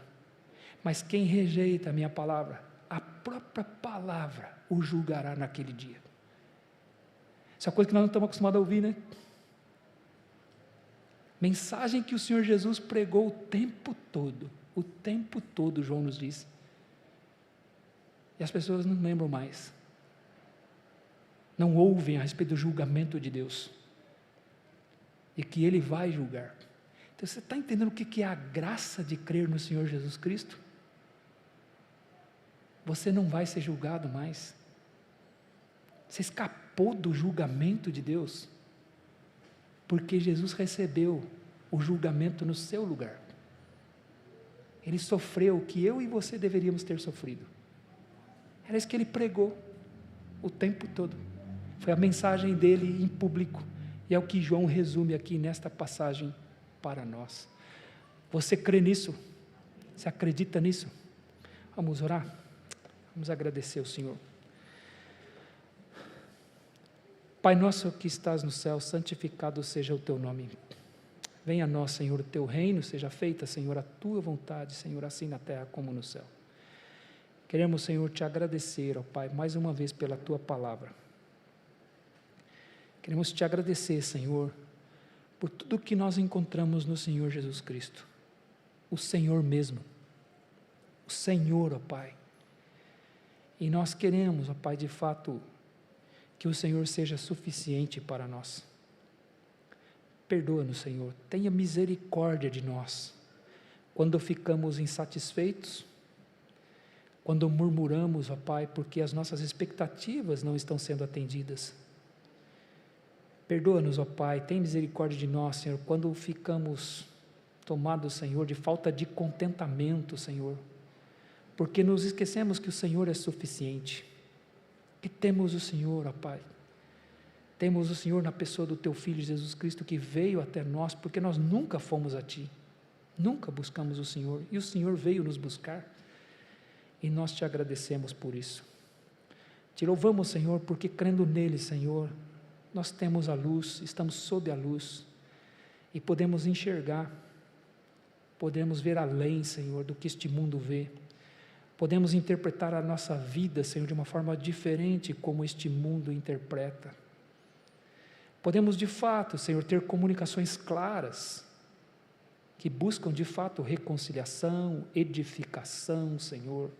Mas quem rejeita a minha palavra, a própria palavra o julgará naquele dia. Isso é uma coisa que nós não estamos acostumados a ouvir, né? Mensagem que o Senhor Jesus pregou o tempo todo, João nos diz. E as pessoas não lembram mais. Não ouvem a respeito do julgamento de Deus. E que Ele vai julgar. Então você está entendendo o que é a graça de crer no Senhor Jesus Cristo? Você não vai ser julgado mais. Você escapou do julgamento de Deus, porque Jesus recebeu o julgamento no seu lugar. Ele sofreu o que eu e você deveríamos ter sofrido. Era isso que ele pregou o tempo todo. Foi a mensagem dele em público, e é o que João resume aqui nesta passagem para nós. Você crê nisso? Você acredita nisso? Vamos orar? Vamos agradecer ao Senhor. Pai nosso que estás no céu, santificado seja o teu nome. Venha a nós, Senhor, o teu reino, seja feita, Senhor, a tua vontade, Senhor, assim na terra como no céu. Queremos, Senhor, te agradecer, ó Pai, mais uma vez pela tua palavra. Queremos te agradecer, Senhor, por tudo que nós encontramos no Senhor Jesus Cristo. O Senhor mesmo. O Senhor, ó Pai. E nós queremos, ó Pai, de fato, que o Senhor seja suficiente para nós. Perdoa-nos, Senhor, tenha misericórdia de nós, quando ficamos insatisfeitos, quando murmuramos, ó Pai, porque as nossas expectativas não estão sendo atendidas. Perdoa-nos, ó Pai, tem misericórdia de nós, Senhor, quando ficamos tomados, Senhor, de falta de contentamento, Senhor, porque nos esquecemos que o Senhor é suficiente, que temos o Senhor, ó Pai. Temos o Senhor na pessoa do Teu Filho Jesus Cristo, que veio até nós, porque nós nunca fomos a Ti, nunca buscamos o Senhor, e o Senhor veio nos buscar, e nós Te agradecemos por isso. Te louvamos, Senhor, porque crendo nele, Senhor, nós temos a luz, estamos sob a luz, e podemos enxergar, podemos ver além, Senhor, do que este mundo vê, podemos interpretar a nossa vida, Senhor, de uma forma diferente como este mundo interpreta. Podemos, de fato, Senhor, ter comunicações claras, que buscam, de fato, reconciliação, edificação, Senhor,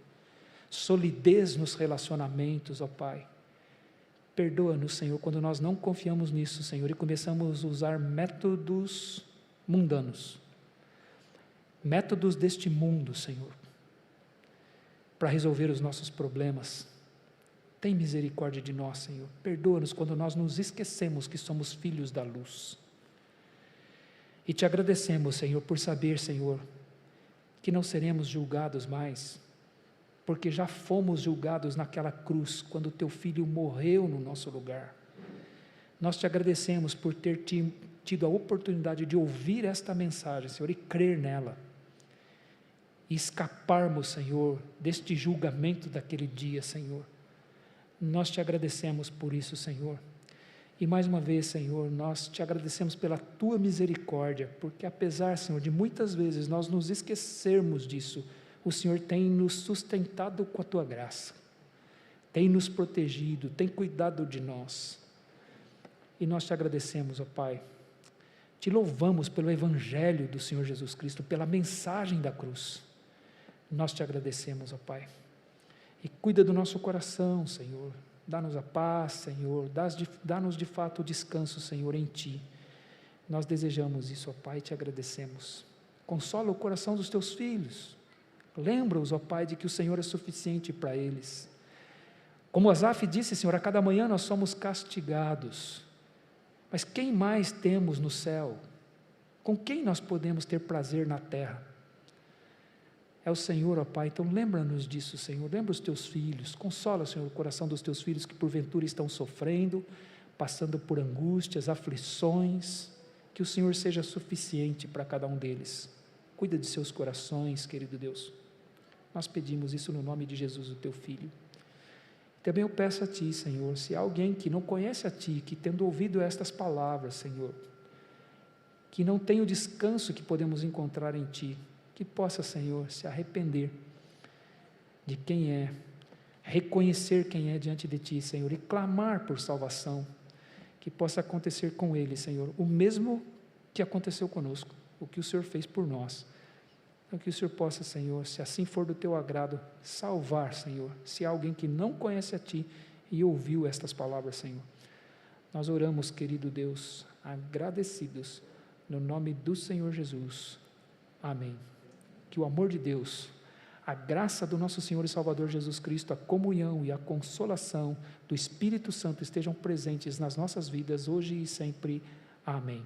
solidez nos relacionamentos, ó Pai. Perdoa-nos, Senhor, quando nós não confiamos nisso, Senhor, e começamos a usar métodos mundanos, métodos deste mundo, Senhor, para resolver os nossos problemas. Tem misericórdia de nós, Senhor. Perdoa-nos quando nós nos esquecemos que somos filhos da luz. E te agradecemos, Senhor, por saber, Senhor, que não seremos julgados mais, porque já fomos julgados naquela cruz, quando o Teu Filho morreu no nosso lugar. Nós te agradecemos por ter tido a oportunidade de ouvir esta mensagem, Senhor, e crer nela, e escaparmos, Senhor, deste julgamento daquele dia, Senhor. Nós te agradecemos por isso, Senhor, e mais uma vez, Senhor, nós te agradecemos pela Tua misericórdia, porque apesar, Senhor, de muitas vezes nós nos esquecermos disso, o Senhor tem nos sustentado com a Tua graça, tem nos protegido, tem cuidado de nós, e nós te agradecemos, ó Pai, te louvamos pelo Evangelho do Senhor Jesus Cristo, pela mensagem da cruz, Nós te agradecemos, ó Pai. E cuida do nosso coração, Senhor. Dá-nos a paz, Senhor. Dá-nos de fato o descanso, Senhor, em Ti. Nós desejamos isso, ó Pai, e te agradecemos. Consola o coração dos Teus filhos. Lembra-os, ó Pai, de que o Senhor é suficiente para eles. Como Asaf disse, Senhor, a cada manhã nós somos castigados. Mas quem mais temos no céu? Com quem nós podemos ter prazer na terra? É o Senhor, ó Pai. Então lembra-nos disso, Senhor. Lembra os Teus filhos. Consola, Senhor, o coração dos Teus filhos que porventura estão sofrendo, passando por angústias, aflições. Que o Senhor seja suficiente para cada um deles. Cuida de seus corações, querido Deus. Nós pedimos isso no nome de Jesus, o Teu Filho. Também eu peço a Ti, Senhor, se há alguém que não conhece a Ti, que tendo ouvido estas palavras, Senhor, que não tem o descanso que podemos encontrar em Ti, que possa, Senhor, se arrepender de quem é, reconhecer quem é diante de Ti, Senhor, e clamar por salvação, que possa acontecer com ele, Senhor, o mesmo que aconteceu conosco, o que o Senhor fez por nós. Então que o Senhor possa, Senhor, se assim for do Teu agrado, salvar, Senhor, se há alguém que não conhece a Ti e ouviu estas palavras, Senhor. Nós oramos, querido Deus, agradecidos, no nome do Senhor Jesus. Amém. Que o amor de Deus, a graça do nosso Senhor e Salvador Jesus Cristo, a comunhão e a consolação do Espírito Santo estejam presentes nas nossas vidas, hoje e sempre. Amém.